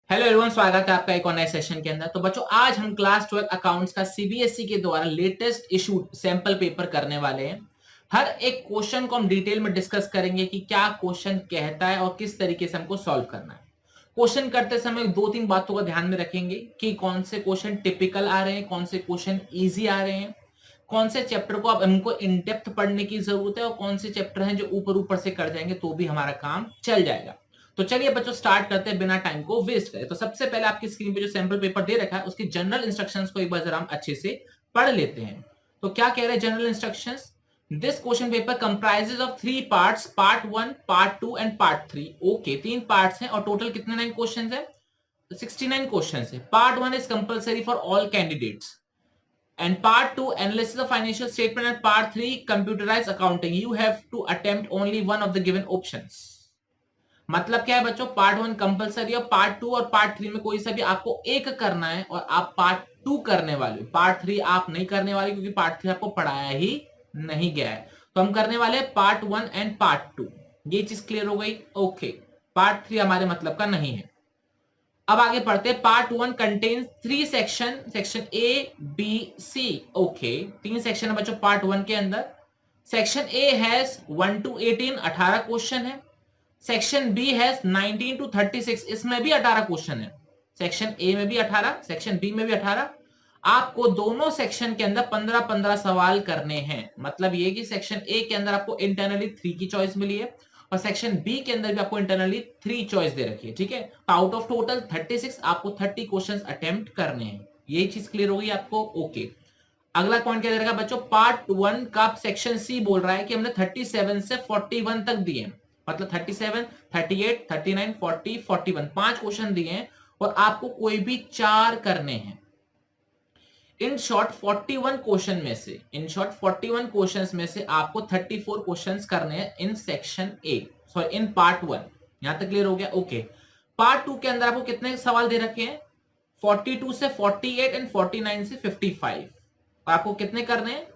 Hello everyone, स्वागत है आपका एक और नए सेशन के अंदर। तो बच्चों, आज हम क्लास 12 अकाउंट्स का सीबीएसई के द्वारा लेटेस्ट इशूड सैंपल पेपर करने वाले हैं। हर एक क्वेश्चन को हम डिटेल में डिस्कस करेंगे कि क्या क्वेश्चन कहता है और किस तरीके से हमको सॉल्व करना है। क्वेश्चन करते समय दो तीन बातों का ध्यान में रखेंगे कि कौन से क्वेश्चन टिपिकल आ रहे हैं, कौन से क्वेश्चन ईजी आ रहे हैं, कौन से चैप्टर को अब हमको इन डेप्थ पढ़ने की जरूरत है और कौन से चैप्टर हैं जो ऊपर ऊपर से कर जाएंगे तो भी हमारा काम चल जाएगा। तो चलिए बच्चों, स्टार्ट करते हैं बिना टाइम को वेस्ट करे। तो सबसे पहले आपकी स्क्रीन पे जो सैंपल पेपर दे रखा है उसकी जनरल इंस्ट्रक्शंस को एक बार जरा हम अच्छे से पढ़ लेते हैं। तो क्या कह रहे हैं general instructions? This question paper comprises of 3 parts, part 1, part 2 and part 3। Okay, 3 parts हैं और टोटल कितने 9 क्वेश्चंस हैं? 69 क्वेश्चंस है। Part 1 is compulsory for all candidates and part 2 analysis of financial statement and part 3 computerized accounting. You have to attempt only one of the given options. मतलब क्या है बच्चों? Part 1 compulsory और part 2 और part 3 में कोई सा भी आपको एक करना है और आप पार्ट 2 करने वाले हो। पार्ट 3 आप नहीं करने वाले क्योंकि पार्ट 3 आपको पढ़ाया ही नहीं गया है। तो हम करने वाले हैं पार्ट 1 एंड पार्ट 2। ये चीज क्लियर हो गई? ओके, पार्ट 3 हमारे मतलब का नहीं है। अब आगे पढ़ते हैं। Part 1 contains 3 section, section A B C. Okay, 3 section है बच्चों पार्ट 1 के अंदर। Section A has 1 to 18, 18 question है। सेक्शन बी हैज 19 to 36, इसमें भी 18 क्वेश्चन है। सेक्शन ए में भी 18, सेक्शन बी में भी 18। आपको दोनों सेक्शन के अंदर 15-15 सवाल करने हैं। मतलब ये कि सेक्शन ए के अंदर आपको इंटरनली 3 की चॉइस मिली है और सेक्शन बी के अंदर भी आपको इंटरनली 3 चॉइस दे रखी है। ठीक है, तो आउट ऑफ टोटल 36 आपको 30 क्वेश्चंस अटेम्प्ट करने हैं। यही चीज क्लियर होगी आपको? ओके, अगला पॉइंट क्या दे रखा है बच्चों? पार्ट 1 का सेक्शन सी बोल रहा है कि हमने 37 से 41 तक दिए हैं। मतलब 37, 38, 39, 40, 41 5 क्वेश्चन दिए हैं और आपको कोई भी 4 करने हैं। इन शॉर्ट 41 क्वेश्चन में से, इन शॉर्ट 41 क्वेश्चंस में से आपको 34 क्वेश्चंस करने हैं in section A, sorry in part 1। यहां तक क्लियर हो गया? ओके, पार्ट 2 के अंदर आपको कितने सवाल दे रखे हैं? 42 से 48 एंड 49 से 55। और आपको कितने करने हैं?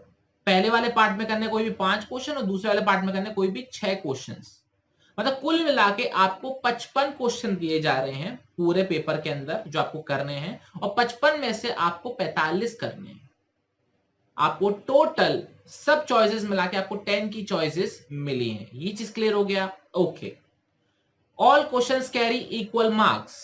पहले वाले पार्ट में करने कोई भी 5 क्वेश्चन और दूसरे वाले पार्ट में करने कोई भी 6 क्वेश्चंस। मतलब कुल मिला के आपको 55 क्वेश्चन दिए जा रहे हैं पूरे पेपर के अंदर जो आपको करने हैं और 55 में से आपको 45 करने हैं। आपको टोटल सब चॉइसेस मिला के आपको 10 की चॉइसेस मिली हैं। ये चीज क्लियर हो गया? Okay, all questions carry equal marks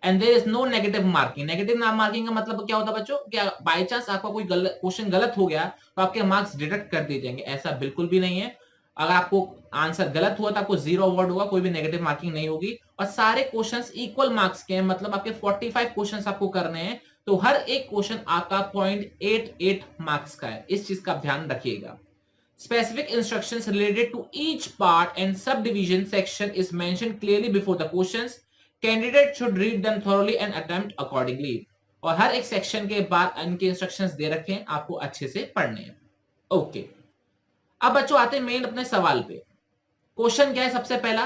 and there is no negative marking. Negative marking का मतलब क्या होता है बच्चों? क्या बाय चांस आपका कोई क्वेश्चन गलत हो गया तो आपके मार्क्स डिडक्ट कर दिए जाएंगे? ऐसा बिल्कुल भी नहीं है। अगर आपको आंसर गलत हुआ तो आपको 0 अवार्ड होगा, कोई भी नेगेटिव मार्किंग नहीं होगी। और सारे क्वेश्चंस इक्वल मार्क्स के हैं, मतलब आपके 45 क्वेश्चंस आपको करने हैं तो हर एक क्वेश्चन आपका 0.88 मार्क्स का है। इस चीज का ध्यान रखिएगा। Specific instructions related to each part and subdivision section is mentioned clearly before the questions. Candidate should read them thoroughly and attempt accordingly. और हर एक सेक्शन के बाद इनके इंस्ट्रक्शंस दे रखे हैं, आपको अच्छे से पढ़ने हैं। ओके, अब बच्चों आते हैं मेन अपने सवाल पे। क्वेश्चन क्या है? सबसे पहला,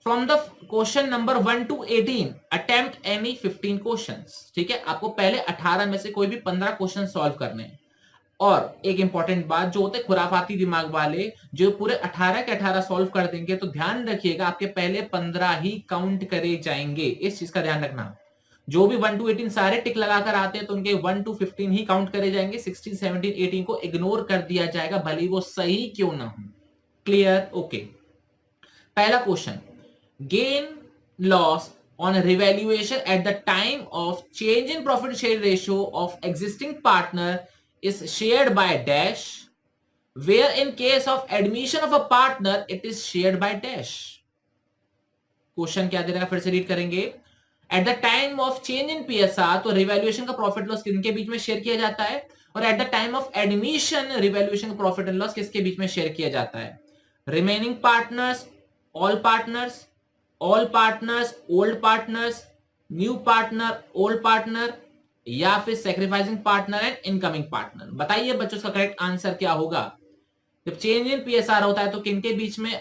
from the question number 1 to 18 attempt any 15 questions. ठीक है, आपको पहले 18 में से कोई भी 15 क्वेश्चन सॉल्व करने हैं। और एक इंपॉर्टेंट बात, जो होते खुराफाती दिमाग वाले जो पूरे 18 के 18 सॉल्व कर देंगे, तो ध्यान रखिएगा आपके पहले 15 ही काउंट करे जाएंगे। इस चीज का ध्यान रखना। जो भी 1 to 18 सारे टिक लगाकर आते हैं तो उनके 1 to 15 ही काउंट करे जाएंगे। 16, 17, 18 को इग्नोर कर दिया जाएगा, भले वो सही क्यों ना हो। क्लियर? ओके, पहला question, gain loss on revaluation at the time of change in profit share ratio of existing partner is shared by dash, where in case of admission of a partner it is shared by dash. Question क्या दे रहा है, फिर से read करेंगे। At the time of change in PSR, तो revaluation का profit loss किनके बीच में शेयर किया जाता है? और at the time of admission revaluation का प्रॉफिट एंड लॉस किसके बीच में शेयर किया जाता है? Remaining partners, all partners, all partners, old partners, new partner, old partner, या फिर sacrificing partner and incoming partner. बताइए बच्चों, इसका करेक्ट आंसर क्या होगा? जब चेंज इन पीएसआर होता है तो किनके बीच में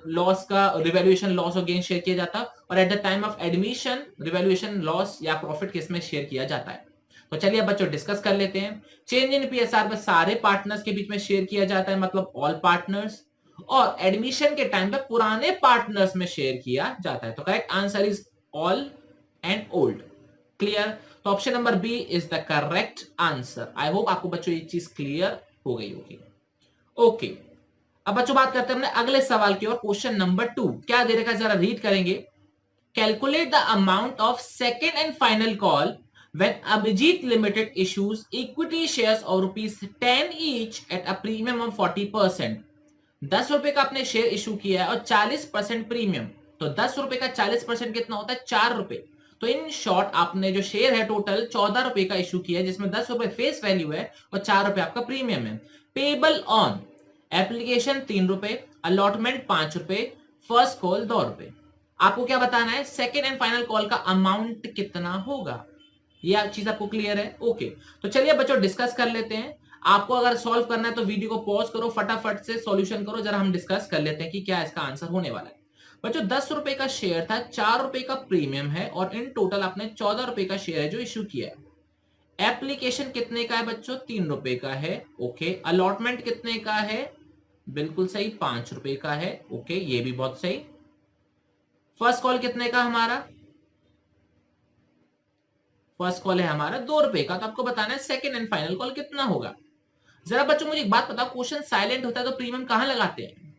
लॉस का रिवैल्यूएशन लॉस और गेन शेयर किया जाता है? और at the time of admission revaluation loss या प्रॉफिट किसमें शेयर किया जाता है? तो चलिए बच्चों डिस्कस कर लेते हैं। चेंज इन पीएसआर में सारे पार्टनर्स के बीच में शेयर किया जाता है, मतलब ऑल पार्टनर्स। और एडमिशन के टाइम पे पुराने पार्टनर्स में शेयर किया जाता है। तो correct answer is all and old. Clear? तो option number B is the correct answer. I hope आपको बच्चों ये चीज क्लियर हो गई होगी। ओके, अब बच्चों बात करते हैं अपने अगले सवाल की ओर। क्वेश्चन नंबर 2 क्या दे रखा है जरा रीड करेंगे। Calculate the amount of second and final call when Abhijit Limited issues equity shares of ₹10 each at a premium of 40%। 10 रुपए का आपने शेयर इशू किया है और 40% प्रीमियम, तो 10 रुपए का 40% कितना होता है? 4 रुपए। तो इन शॉर्ट आपने जो शेयर है टोटल 14 रुपए का इशू किया है, जिसमें 10 रुपए फेस वैल्यू है और 4 रुपए आपका प्रीमियम है। पेबल ऑन एप्लीकेशन 3 रुपए, अलॉटमेंट 5 रुपए, फर्स्ट कॉल 2 रुपए। आपको क्या बताना है? सेकेंड एंड फाइनल कॉल का अमाउंट कितना होगा? यह चीज आपको क्लियर है? ओके, तो चलिए बच्चों डिस्कस कर लेते हैं। आपको अगर सॉल्व करना है तो वीडियो को पॉज करो, फटाफट से सॉल्यूशन करो, जरा हम डिस्कस कर लेते हैं कि क्या इसका आंसर होने वाला है। बच्चों 10 रुपए का शेयर था, 4 रुपए का प्रीमियम है और इन टोटल आपने 14 रुपए का शेयर है जो इश्यू किया है। एप्लीकेशन कितने का है बच्चों? 3 रुपए का है। ओके, अलॉटमेंट कितने का है? बिल्कुल सही, 5 रुपए का है। ओके, ये भी बहुत सही। फर्स्ट कॉल कितने का हमारा? फर्स्ट कॉल है हमारा 2 रुपए का। तो आपको बताना है सेकंड एंड फाइनल कॉल कितना होगा। जरा बच्चों मुझे एक बात बताओ, क्वेश्चन साइलेंट होता है तो प्रीमियम कहां लगाते हैं?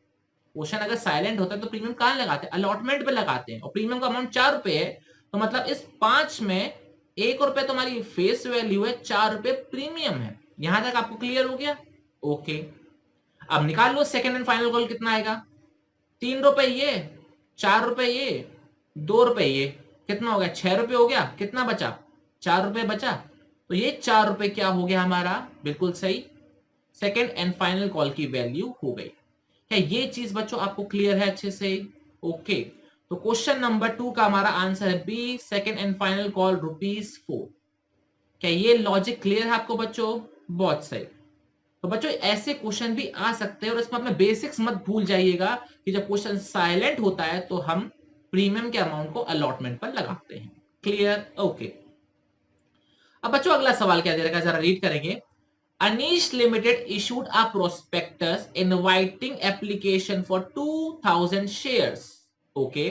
क्वेश्चन अगर साइलेंट होता है तो प्रीमियम कहां लगाते हैं? अलॉटमेंट पे लगाते हैं। और प्रीमियम का अमाउंट 4 रुपए है, तो मतलब इस 5 में 1 रुपए तो हमारी फेस वैल्यू है, 4 रुपए प्रीमियम है। यहां तक आपको क्लियर हो गया? ओके, अब निकाल लो सेकंड एंड फाइनल कॉल कितना आएगा। 3 रुपए ये, 4 रुपए ये, 2 रुपए ये, कितना हो गया? 6 रुपए हो गया। कितना बचा? 4 रुपए बचा। तो ये 4 रुपए क्या हो गया हमारा? बिल्कुल सही, सेकेंड एंड फाइनल कॉल की वैल्यू हो गई। क्या ये चीज बच्चों आपको क्लियर है अच्छे से? ओके, तो क्वेश्चन नंबर 2 का हमारा आंसर है B, second and final call ₹4। क्या ये लॉजिक क्लियर है आपको बच्चों? बहुत सही। तो बच्चों ऐसे क्वेश्चन भी आ सकते हैं और इसमें अपने बेसिक्स मत भूल जाइएगा कि जब क्वेश्चन साइलेंट होता है तो हम प्रीमियम के अमाउंट को अलॉटमेंट पर लगाते हैं। क्लियर? ओके, अब बच्चों अगला सवाल क्या दे रखा है जरा रीड करेंगे। Anish limited issued a prospectus inviting application for 2000 shares. Okay,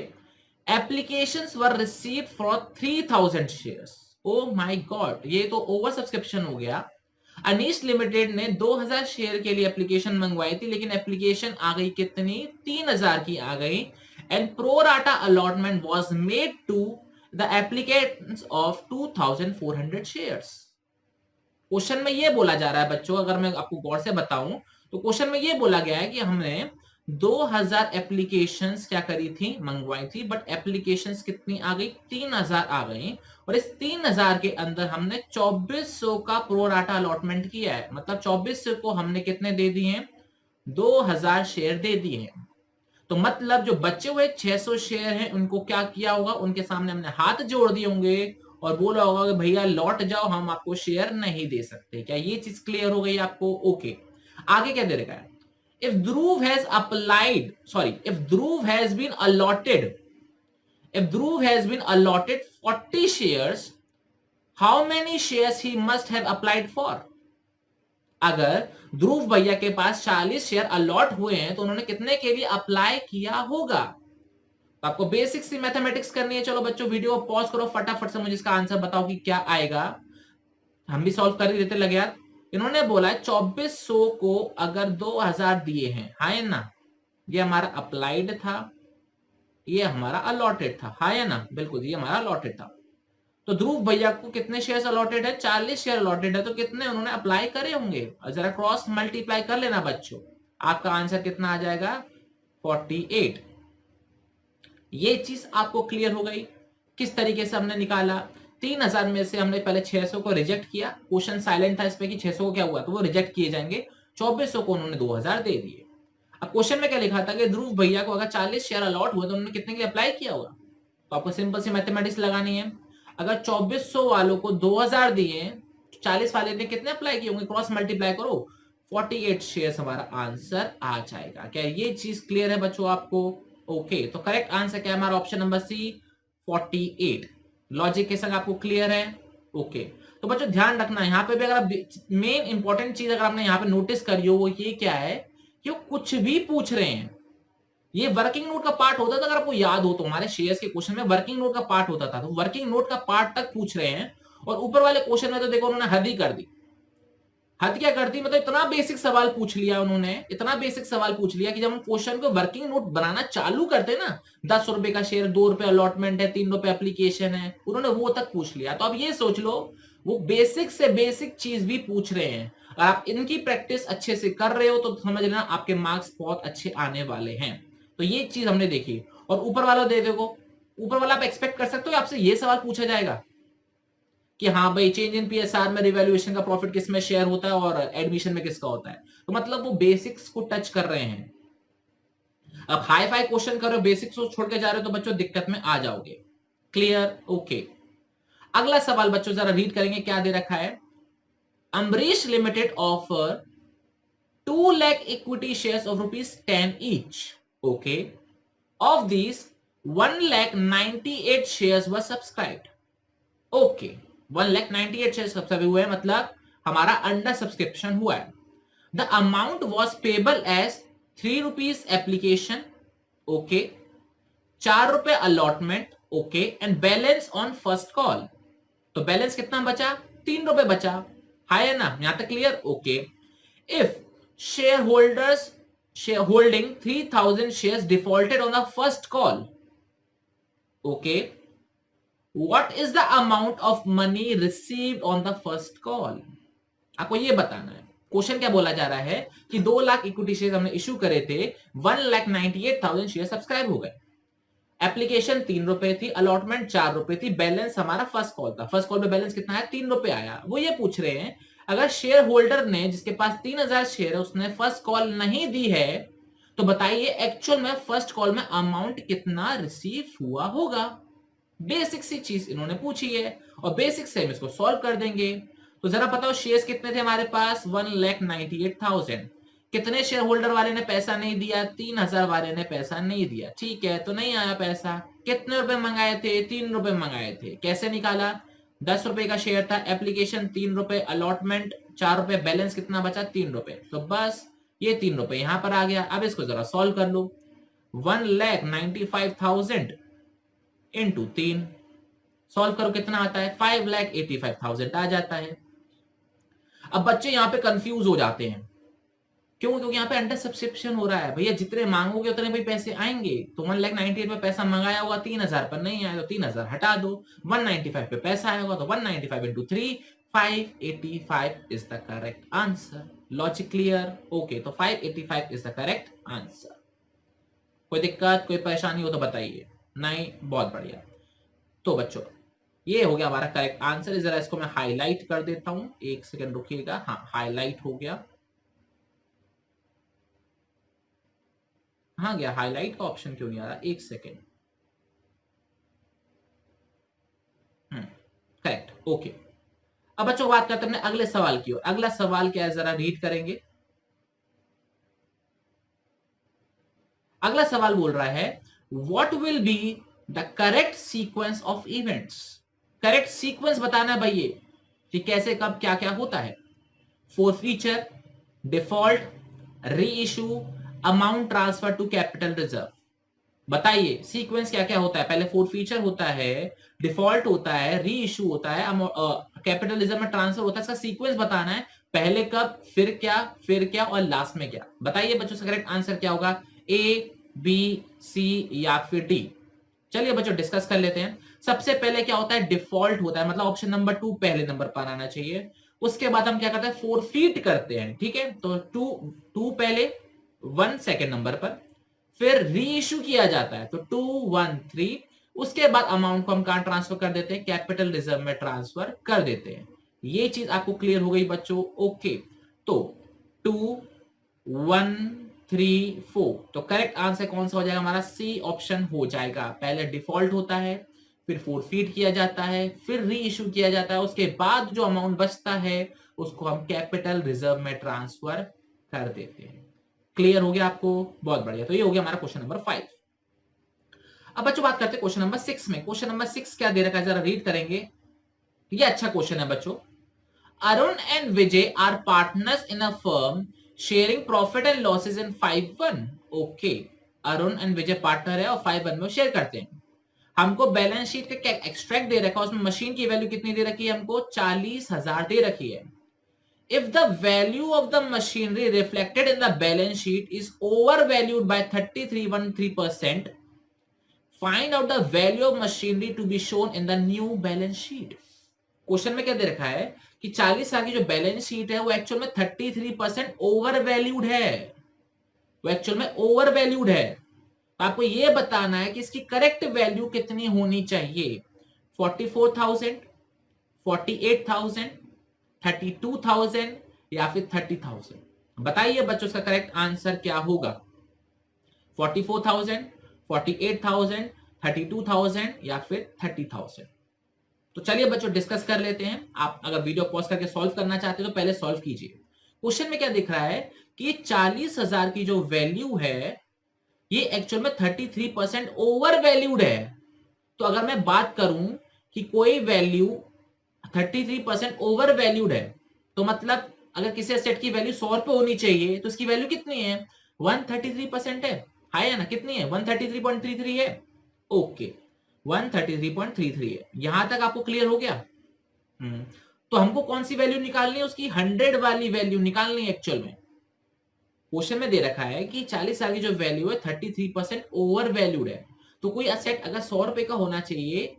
applications were received for 3000 shares. Oh my God, ये तो ओवर सब्सक्रिप्शन हो गया। अनीश लिमिटेड ने 2000 शेयर के लिए एप्लीकेशन मंगवाई थी, लेकिन एप्लीकेशन आ गई कितनी? 3000 की आ गई। And pro rata allotment was made to the applicants of 2400 shares। Question में ये बोला जा रहा है बच्चों, अगर मैं आपको गौर से बताऊं तो क्वेश्चन में ये बोला गया है कि हमने 2000 एप्लीकेशंस क्या करी थी? मंगवाई थी, बट एप्लीकेशंस कितनी आ गई? 3000 आ गई। और इस 3000 के अंदर हमने 2400 का प्रो राटा अलॉटमेंट किया है। मतलब 2400 को हमने कितने दे दिए? 2000 शेयर दे दिए हैं। तो मतलब जो बचे हुए 600 शेयर हैं उनको क्या किया होगा? उनके सामने हमने हाथ जोड़ दिए होंगे और बोला होगा कि भैया लौट जाओ, हम आपको शेयर नहीं दे सकते। क्या ये चीज क्लियर हो गई आपको? ओके, आगे क्या दे रखा है? If Dhruv has applied, sorry, if Dhruv has been allotted, if Dhruv has been allotted 40 shares, how many shares he must have applied for. अगर ध्रुव भैया के पास 40 शेयर अलॉट हुए हैं तो उन्होंने कितने के लिए अप्लाई किया होगा? तो आपको बेसिक सी मैथमेटिक्स करनी है। चलो बच्चों वीडियो को पॉज करो, फटाफट से मुझे इसका आंसर बताओ कि क्या आएगा। हम भी सॉल्व कर ही देते लगे यार। इन्होंने बोला है 2400 को अगर 2000 दिए हैं, है ना, ये हमारा अप्लाइड था, ये हमारा अलॉटेड था, है ना, बिल्कुल ये हमारा अलॉटेड था। तो ध्रुव भैया को कितने शेयर्स अलॉटेड है? 40 शेयर अलॉटेड है, तो कितने उन्होंने अप्लाई करे होंगे? और जरा क्रॉस मल्टीप्लाई कर लेना बच्चों, आपका आंसर कितना आ जाएगा? 48। ये चीज आपको क्लियर हो गई? किस तरीके से हमने निकाला? 3000 में से हमने पहले 600 को रिजेक्ट किया। क्वेश्चन साइलेंट था इस पे कि 600 को क्या हुआ, तो वो रिजेक्ट किए जाएंगे। 2400 को उन्होंने 2000 दे दिए। अब क्वेश्चन में क्या लिखा था कि ध्रुव भैया को अगर 40 शेयर अलॉट हुए तो उन्होंने कितने के लिए अप्लाई किया होगा? तो आपको सिंपल सी मैथमेटिक्स लगानी है। अगर 2400 वालों को 2000 दिए, 40 वाले ने कितने अप्लाई किए होंगे? क्रॉस मल्टीप्लाई करो, 48 शेयर्स हमारा आंसर आ जाएगा। क्या ये चीज क्लियर है बच्चों आपको? ओके, तो करेक्ट आंसर क्या है हमारा? ऑप्शन नंबर सी, 48। लॉजिक के संग आपको क्लियर है? ओके, तो बच्चों ध्यान रखना यहाँ पे भी, अगर मेन इंपॉर्टेंट चीज अगर आपने यहाँ पे नोटिस करी हो वो ये क्या है कि वो कुछ भी पूछ रहे हैं। ये वर्किंग नोट का पार्ट होता था, अगर आपको याद हो तो हमारे शेयर्स के क्वेश्चन में वर्किंग नोट का पार्ट होता था, तो वर्किंग नोट का पार्ट तक पूछ रहे हैं। और ऊपर वाले क्वेश्चन में तो देखो उन्होंने हद ही कर दी। हद क्या करती, मतलब इतना बेसिक सवाल पूछ लिया उन्होंने, इतना बेसिक सवाल पूछ लिया कि जब हम क्वेश्चन को वर्किंग नोट बनाना चालू करते ना, 10 रुपए का शेयर, 2 रुपए अलॉटमेंट है, 3 रुपए एप्लीकेशन है, उन्होंने वो तक पूछ लिया। तो अब ये सोच लो, वो बेसिक से बेसिक चीज भी पूछ रहे हैं। और आप इनकी प्रैक्टिस अच्छे से कर रहे हो तो समझ लेना आपके मार्क्स बहुत अच्छे आने वाले हैं। तो ये चीज हमने देखी। और ऊपर वाला दे देखो, ऊपर वाला आप एक्सपेक्ट कर सकते हो आपसे ये सवाल पूछा जाएगा कि हाँ भाई, चेंज इन पीएसआर में रिवैल्यूएशन का प्रॉफिट किस में शेयर होता है और एडमिशन में किसका होता है। तो मतलब वो बेसिक्स को टच कर रहे हैं। अब हाई फाई क्वेश्चन करो, बेसिक्स को छोड़ के जा रहे हो तो बच्चों दिक्कत में आ जाओगे। क्लियर? ओके। अगला सवाल बच्चों जरा रीड करेंगे, क्या दे रखा है। Ambarish limited offer 2 lakh equity shares of ₹10 each. Okay. Of these, 1,98,000 shares were subscribed. Okay, 1,98,000 share subscribe हुए हैं, मतलब हमारा अंडर सब्सक्रिप्शन हुआ है। The amount was payable as ₹3 application, okay, ₹4 allotment, okay, and balance on first call. तो balance कितना बचा? ₹3 बचा। हाई है ना, यहां तक clear? Okay. If share holders holding 3,000 shares defaulted on the first call, okay, What is the amount of money received on the first call? आपको ये बताना है। क्वेश्चन क्या बोला जा रहा है कि 2 लाख इक्विटी शेयर हमने इशू करे थे, 1,98,000 शेयर सब्सक्राइब हो गए, एप्लीकेशन ₹3 थी, अलॉटमेंट ₹4 थी, बैलेंस हमारा फर्स्ट कॉल था। फर्स्ट कॉल पे बैलेंस कितना है? ₹3 आया। वो ये पूछ रहे हैं, अगर शेयर होल्डर ने, जिसके पास 3,000 शेयर है, उसने फर्स्ट कॉल नहीं दी है, तो बताइए एक्चुअल में फर्स्ट कॉल में अमाउंट कितना रिसीव हुआ होगा। बेसिक सी चीज इन्होंने पूछी है और बेसिक से हम इसको सॉल्व कर देंगे। तो जरा बताओ शेयर्स कितने थे हमारे पास? 1,98,000। कितने शेयर होल्डर वाले ने पैसा नहीं दिया? 3,000 वाले ने पैसा नहीं दिया। ठीक है, तो नहीं आया पैसा। कितने रुपए मंगाए थे? ₹3 मंगाए थे। कैसे निकाला? ₹10 का शेयर था, एप्लीकेशन ₹3, अलॉटमेंट ₹4, बैलेंस कितना बचा? ₹3। तो बस ये ₹3 यहां पर आ गया। अब इसको जरा सॉल्व कर लो। 1,95,000 इंटू 3, सॉल्व करो कितना आता है? 5,85,000 आ जाता है। अब बच्चे यहां पे कंफ्यूज हो जाते हैं, क्यों? क्योंकि यहाँ पे अंडर सब्सक्रिप्शन हो रहा है। भैया जितने मांगोगे उतने भाई पैसे आएंगे। तो 1,98,000 पे पैसा मंगाया होगा, 3,000 पर नहीं आया तो 3,000 हटा दो। 195 पे पैसा आया होगा तो 195 into 3, 585 is the correct answer. Logic clear? Okay, तो 585 इज द करेक्ट आंसर। कोई दिक्कत, कोई परेशानी हो तो बताइए। नहीं, बहुत बढ़िया। तो बच्चों ये हो गया हमारा करेक्ट आंसर। जरा इसको मैं हाईलाइट कर देता हूं, एक सेकंड रुकिएगा। हाँ, हाईलाइट हो गया। हाँ गया, हाईलाइट का ऑप्शन क्यों नहीं आ रहा? एक सेकेंड। Correct, okay. अब बच्चों बात करते हैं अगले सवाल की ओर। अगला सवाल क्या है, जरा रीड करेंगे। अगला सवाल बोल रहा है, what will be the correct sequence of events. Correct sequence बताना है भाई ये कि कैसे कब क्या क्या होता है। Forfeiture, default, re issue, amount transfer to capital reserve. बताइए सीक्वेंस क्या क्या होता है। पहले फोरफीचर होता है, डिफॉल्ट होता है, री इशू होता है, कैपिटल रिजर्व में ट्रांसफर होता है। इसका सीक्वेंस बताना है, पहले कब, फिर क्या और लास्ट में क्या। बताइए बच्चों इसका करेक्ट आंसर क्या होगा? ए, बी, सी या फिर डी। चलिए बच्चों डिस्कस कर लेते हैं। सबसे पहले क्या होता है? डिफॉल्ट होता है, मतलब ऑप्शन नंबर 2 पहले नंबर पर आना चाहिए। उसके बाद हम क्या करते हैं? फोरफीट करते हैं। ठीक है, तो 2 पहले, 1 सेकेंड नंबर पर, फिर री इशू किया जाता है तो 2, 1, 3। उसके बाद अमाउंट को हम कहां ट्रांसफर कर देते हैं? कैपिटल रिजर्व में ट्रांसफर कर देते हैं। ये चीज आपको क्लियर हो गई बच्चों? ओके, तो 2, 1, 3, 4। तो करेक्ट आंसर कौन सा हो जाएगा हमारा? सी ऑप्शन हो जाएगा। पहले डिफॉल्ट होता है, फिर फोरफीट किया जाता है, फिर री इशू किया जाता है, उसके बाद जो अमाउंट बचता है उसको हम कैपिटल रिजर्व में ट्रांसफर कर देते हैं। क्लियर हो गया आपको? बहुत बढ़िया। तो ये हो गया हमारा क्वेश्चन नंबर 5। अब बच्चों बात करते हैं क्वेश्चन नंबर 6 में। क्वेश्चन नंबर 6 क्या दे रखा है, जरा रीड करेंगे। ये अच्छा क्वेश्चन है बच्चों। Arun and Vijay are partners in a firm sharing profit and losses in 5-1। Okay, Arun and Vijay partner है और 5-1 में शेयर करते हैं। हमको बैलेंस शीट का एक्सट्रैक्ट दे रखा है, उसमें मशीन की वैल्यू कितनी दे रखी है, हमको 40,000 दे रखी है। If the value of the machinery reflected in the balance sheet is overvalued by 33.13%, find out the value of machinery to be shown in the new balance sheet. Question में क्या दे रखा है कि 40 साल की जो बैलेंस शीट है वो एक्चुअल में 33% ओवर वैल्यूड है, वो एक्चुअल में ओवर वैल्यूड है। तो आपको ये बताना है कि इसकी करेक्ट वैल्यू कितनी होनी चाहिए, 44,000, 48,000, 32,000 या फिर 30,000। बताइए बच्चों इसका करेक्ट आंसर क्या होगा, 44,000, 48,000, 32,000 या फिर 30,000। तो चलिए बच्चों डिस्कस कर लेते हैं। आप अगर वीडियो पॉज करके सॉल्व करना चाहते हैं तो पहले सॉल्व कीजिए। क्वेश्चन में क्या दिख रहा है कि 40,000 की जो वैल्यू है ये एक्चुअल में 33% ओवर वैल्यूड है। तो अगर मैं बात करूं कि कोई वैल्यू 33% ओवर वैल्यूड है, तो मतलब अगर किसी एसेट की वैल्यू 100 रुपए होनी चाहिए तो इसकी वैल्यू कितनी है, 133% है ना, कितनी है, 133.33 है। ओके, 133.33 है। यहां तक आपको क्लियर हो गया। तो हमको कौन सी वैल्यू निकालनी है, उसकी 100 वाली वैल्यू निकालनी है। एक्चुअल में क्वेश्चन में दे रखा है कि 40 साल की जो वैल्यू है 33% ओवर वैल्यूड है। तो कोई असेट अगर 100 रुपए का होना चाहिए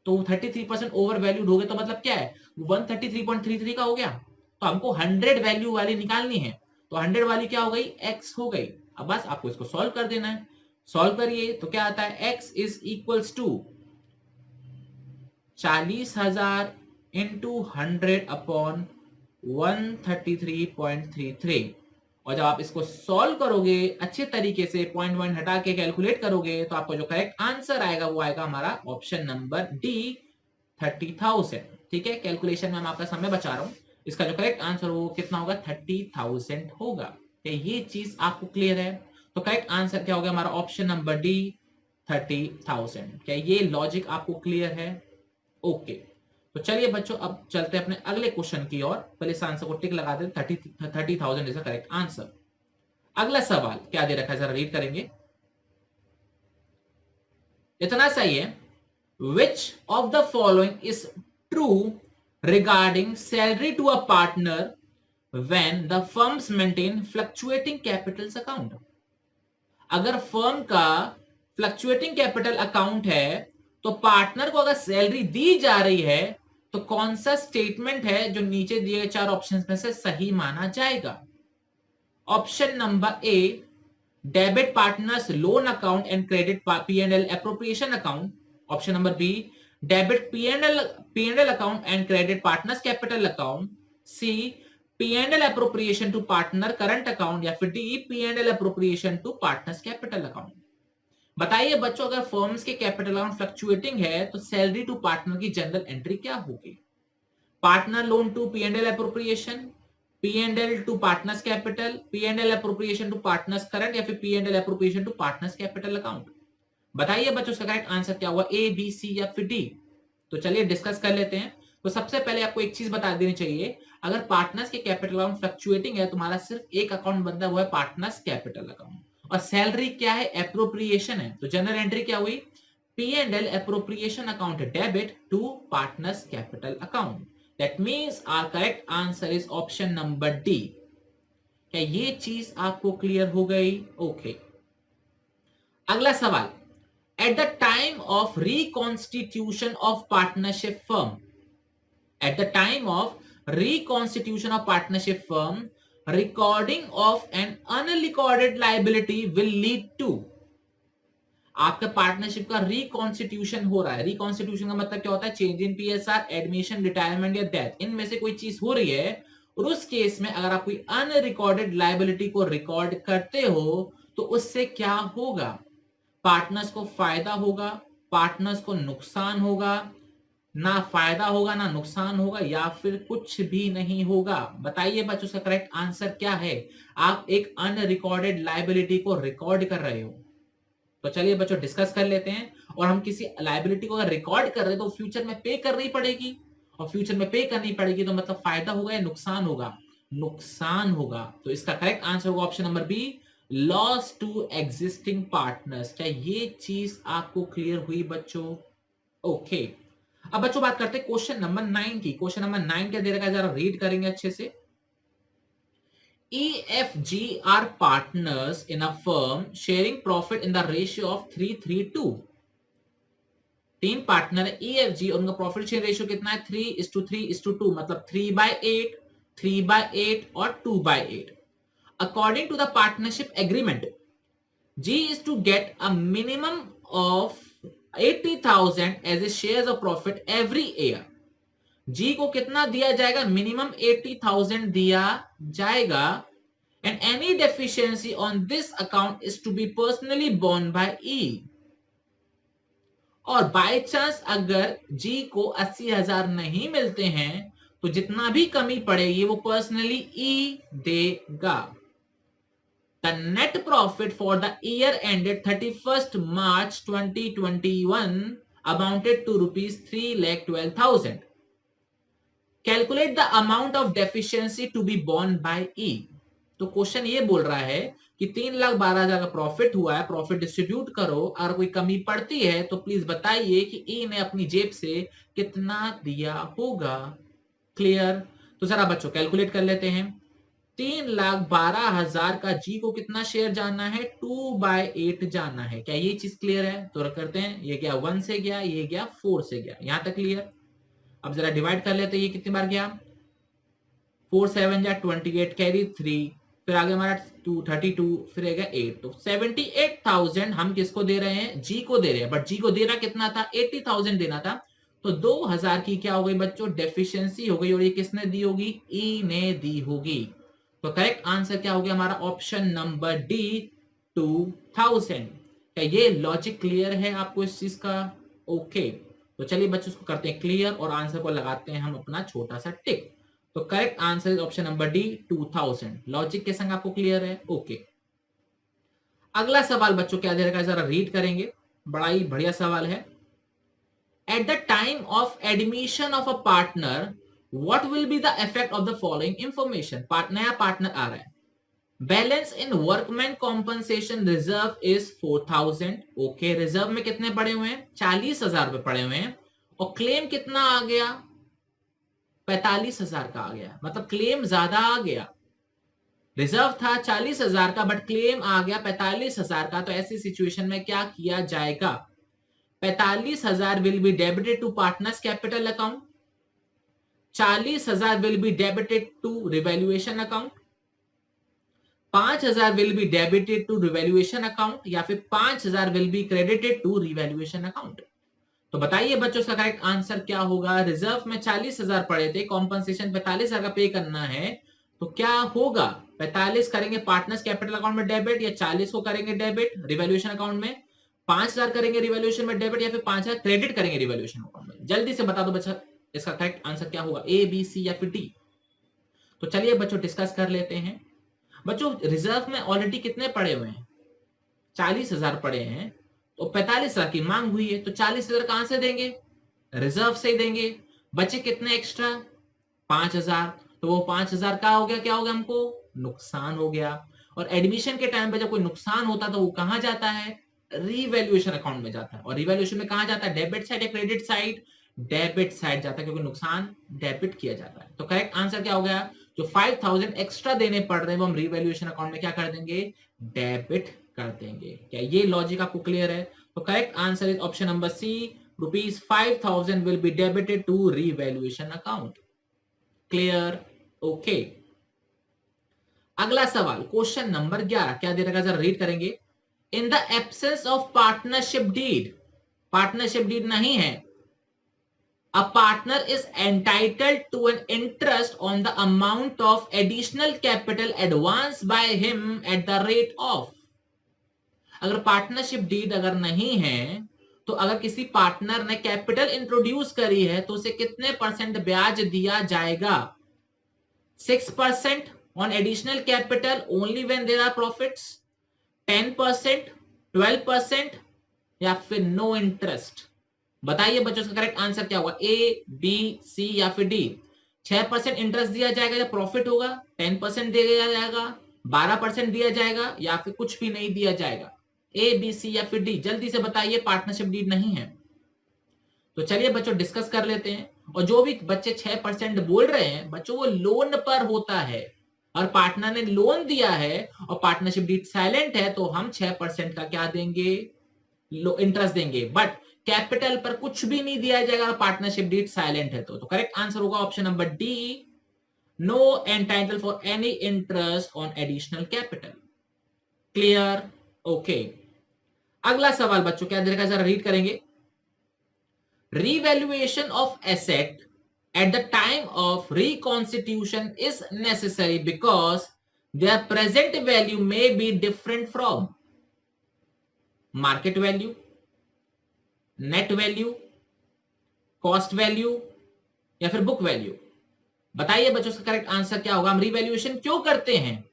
तो 33% ओवर वैल्यूड हो गया, तो मतलब क्या है, 133.33 का हो गया। तो हमको 100 वैल्यू वाली निकालनी है। तो 100 वाली क्या हो गई, x हो गई। अब बस आपको इसको सॉल्व कर देना है। सॉल्व करिए तो क्या आता है, x is equals to 40,000 into 100 upon 133.33। और जब आप इसको सॉल्व करोगे अच्छे तरीके से, पॉइंट हटा के कैलकुलेट करोगे, तो आपको जो करेक्ट आंसर आएगा वो आएगा हमारा ऑप्शन नंबर डी, 30,000। ठीक है, कैलकुलेशन में मैं आपका समय बचा रहा हूं। इसका जो करेक्ट आंसर वो कितना होगा, 30,000 होगा। क्या ये चीज आपको क्लियर है? तो करेक्ट आंसर क्या होगा हमारा, ऑप्शन नंबर डी, 30,000। क्या ये लॉजिक आपको क्लियर है? ओके, तो चलिए बच्चों अब चलते हैं अपने अगले क्वेश्चन की ओर। पहले इस आंसर को टिक लगा देते, 30,000 इज द करेक्ट आंसर। अगला सवाल क्या दे रखा है, जरा रीड करेंगे। इतना सही है, which of the following is true regarding salary to a partner when the firms maintain fluctuating capitals account. अगर फर्म का फ्लक्चुएटिंग कैपिटल अकाउंट है तो पार्टनर को अगर सैलरी दी जा रही है तो कौन सा स्टेटमेंट है जो नीचे दिए गए 4 ऑप्शंस में से सही माना जाएगा? Option number A, debit partners loan account and credit P&L appropriation account. Option number B, debit P&L account and credit partners capital account. C, P&L appropriation to partner current account. या फिर D, P&L appropriation to partners capital account. बताइए बच्चों, अगर firms के capital account fluctuating है तो salary to partner की general entry क्या होगी? Partner loan to P&L appropriation, P&L to partners capital, P&L appropriation to partners current, या फिर P&L appropriation to partners capital account. बताइए बच्चों इसका करेक्ट आंसर क्या हुआ, ए, बी, सी या फिर डी? तो चलिए डिस्कस कर लेते हैं। तो सबसे पहले आपको एक चीज बता देनी चाहिए, अगर पार्टनर्स के कैपिटल अकाउंट फ्लक्चुएटिंग है तो हमारा सिर्फ एक अकाउंट बनता है, वो है पार्टनर्स कैपिटल अकाउंट। और सैलरी क्या है, एप्रोप्रिएशन है। तो जनरल एंट्री क्या हुई, P&L appropriation account debit to partners capital account. That means our correct answer is option number D. क्या ये चीज आपको क्लियर हो गई? ओके, अगला सवाल, at the time of reconstitution of partnership firm, at the time of reconstitution of partnership firm, recording of an unrecorded liability will lead to। आपका partnership का रिकॉन्स्टिट्यूशन हो रहा है। रिकॉन्स्टिट्यूशन का मतलब क्या होता है, change in PSR, admission, retirement या डेथ, इनमें से कोई चीज हो रही है। और उस केस में अगर आप कोई अनरिकॉर्डेड लायबिलिटी को रिकॉर्ड करते हो तो उससे क्या होगा, पार्टनर्स को फायदा होगा, पार्टनर्स को नुकसान होगा, ना फायदा होगा ना नुकसान होगा, या फिर कुछ भी नहीं होगा? बताइए बच्चों इसका करेक्ट आंसर क्या है। आप एक अनरिकॉर्डेड लायबिलिटी को रिकॉर्ड कर रहे हो। तो चलिए बच्चों डिस्कस कर लेते हैं। और हम किसी लायबिलिटी को अगर रिकॉर्ड कर रहे हैं तो फ्यूचर में पे करनी पड़ेगी, और फ्यूचर में पे करनी पड़ेगी तो मतलब फायदा होगा या नुकसान होगा? नुकसान होगा। तो इसका करेक्ट आंसर होगा option number B, loss to existing partners. क्या ये चीज आपको क्लियर हुई बच्चों? ओके अब बच्चों बात करते हैं क्वेश्चन नंबर 9 की। क्वेश्चन नंबर 9 क्या दे रखा है, जरा रीड करेंगे अच्छे से। EFG are partners in a firm sharing profit in the ratio of 3:3:2। तीन पार्टनर है EFG और उनका प्रॉफिट शेयर रेशियो कितना है 3:3:2, मतलब 3/8, 3/8 और 2/8। According to the partnership agreement, G is to get a minimum of 80,000 as a shares of profit every year। G को कितना दिया जाएगा? मिनिमम 80,000 दिया जाएगा। And any deficiency on this account is to be personally borne by E। और by chance अगर G को 80,000 नहीं मिलते हैं तो जितना भी कमी पड़ेगी वो पर्सनली E देगा। The net profit for the year ended 31st March 2021 amounted to rupees 3,12,000। Calculate the amount of deficiency to be borne by E। तो क्वेश्चन ये बोल रहा है कि 3,12,000 का प्रॉफिट हुआ है, प्रॉफिट डिस्ट्रीब्यूट करो, और कोई कमी पड़ती है तो प्लीज बताइए कि ई ने अपनी जेब से कितना दिया होगा। क्लियर? तो जरा बच्चों कैलकुलेट कर लेते हैं। 3,12,000 का जी को कितना शेयर जाना है? 2/8 जाना है। क्या ये चीज क्लियर है? तो करते हैं, ये गया 1 से गया, ये गया 4 से गया, यहां तक क्लियर। अब जरा डिवाइड कर लेते हैं, ये कितनी बार गया? 4 7 जा 28, कैरी 3, फिर आगे हमारा 232, फिर गया 8। तो 78,000 हम किसको दे रहे हैं? जी को दे रहे हैं। बट जी को देना कितना था? 80,000 देना था। तो 2,000 की क्या हो गई बच्चों? डेफिशिएंसी हो गई। और ये किसने दी होगी? ई ने दी होगी। तो करेक्ट आंसर क्या हो गया हमारा? Option number D, 2,000। क्या ये लॉजिक क्लियर है आपको इस चीज का? ओके तो चलिए बच्चों इसको करते हैं क्लियर और आंसर को लगाते हैं हम अपना छोटा सा टिक। तो correct answer is option number D, 2000। Logic के संग आपको क्लियर है? ओके अगला सवाल बच्चों क्या दे रखा है, जरा रीड करेंगे। बड़ा ही बढ़िया सवाल है। At the time of admission of a partner what will be the effect of the following information. नया पार्टनर आ रहा है। Balance in workman compensation reserve is 4,000। Okay reserve में कितने पड़े हुए हैं? 40,000 रुपए पड़े हुए हैं। और क्लेम कितना आ गया? 45,000 का आ गया, मतलब क्लेम ज्यादा आ गया। रिजर्व था 40,000 का बट क्लेम आ गया 45,000 का। तो ऐसी सिचुएशन में क्या किया जाएगा? 45,000 will be debited to partners capital account, 40,000 will be debited to revaluation account, 5,000 will be debited to revaluation account, या फिर 5,000 will be credited to revaluation account. तो बताइए बच्चों इसका करेक्ट आंसर क्या होगा? रिजर्व में 40,000 पड़े थे, कॉम्पनसेशन 45,000 का पे करना है, तो क्या होगा? 45 करेंगे पार्टनर्स कैपिटल अकाउंट में डेबिट, या 40 को करेंगे डेबिट रिवैल्यूएशन अकाउंट में, 5,000 करेंगे रिवैल्यूएशन में डेबिट, या फिर 5,000 क्रेडिट करेंगे रिवैल्यूएशन अकाउंट में। जल्दी से बता दो बच्चा इसका करेक्ट आंसर क्या होगा? ए, बी, सी या फिर डी? तो चलिए बच्चों डिस्कस कर लेते हैं। बच्चों रिजर्व में ऑलरेडी कितने पड़े हुए हैं? 40,000 पड़े हैं। तो 45,000 की मांग हुई है, तो 40,000 कहां से देंगे? रिजर्व से ही देंगे। बचे कितने एक्स्ट्रा? 5,000। तो वो 5,000 का हो गया, क्या हो गया हमको? नुकसान हो गया। और एडमिशन के टाइम पे जब कोई नुकसान होता तो वो कहां जाता है? रिवैल्यूएशन अकाउंट में जाता है। और रिवैल्यूएशन में कहां जाता है? डेबिट साइड या क्रेडिट साइड? डेबिट साइड जाता है, क्योंकि नुकसान डेबिट किया जाता है। तो करेक्ट आंसर क्या हो गया? जो 5,000 एक्स्ट्रा देने पड़ रहे हैं वो हम रिवैल्यूएशन अकाउंट में क्या कर देंगे? डेबिट कर देंगे। क्या ये लॉजिक आपको क्लियर है? तो correct answer is option number C, rupees 5,000 will be debited to revaluation account. Clear? Okay अगला सवाल क्वेश्चन नंबर 11 क्या दे रखा है, जरा रीड करेंगे। In the absence of partnership deed, partnership deed नहीं है, a partner is entitled to an interest on the amount of additional capital advanced by him at the rate of। अगर partnership deed अगर नहीं है तो अगर किसी पार्टनर ने कैपिटल इंट्रोड्यूस करी है तो उसे कितने परसेंट ब्याज दिया जाएगा? 6% on additional capital only when there are profits, 10%, 12% या फिर नो इंटरेस्ट? बताइए बच्चों इसका करेक्ट आंसर क्या होगा? ए, बी, सी या फिर डी? 6% इंटरेस्ट दिया जाएगा जब प्रॉफिट होगा, 10% दिया जाएगा, 12% दिया जाएगा या फिर कुछ भी नहीं दिया जाएगा? ए, बी, सी या फिर डी? जल्दी से बताइए, पार्टनरशिप डीड नहीं है। तो चलिए बच्चों डिस्कस कर लेते हैं। और जो भी बच्चे 6% बोल रहे हैं बच्चों, वो लोन पर होता है और पार्टनर ने लोन दिया है और पार्टनरशिप डीड साइलेंट है, तो हम 6% का क्या देंगे? इंटरेस्ट देंगे। बट कैपिटल पर कुछ भी नहीं दिया जाएगा और पार्टनरशिप डीड साइलेंट है। तो करेक्ट आंसर होगा option number D, no entitle for any interest on additional capital. Clear? Okay. अगला सवाल बच्चों क्या दे रखा है, जरा रीड करेंगे। Revaluation of asset at the time of reconstitution is necessary because their present value may be different from market value, net value, cost value या फिर book value। बताइए बच्चों इसका करेक्ट आंसर क्या होगा? हम रिवैल्यूएशन क्यों करते हैं?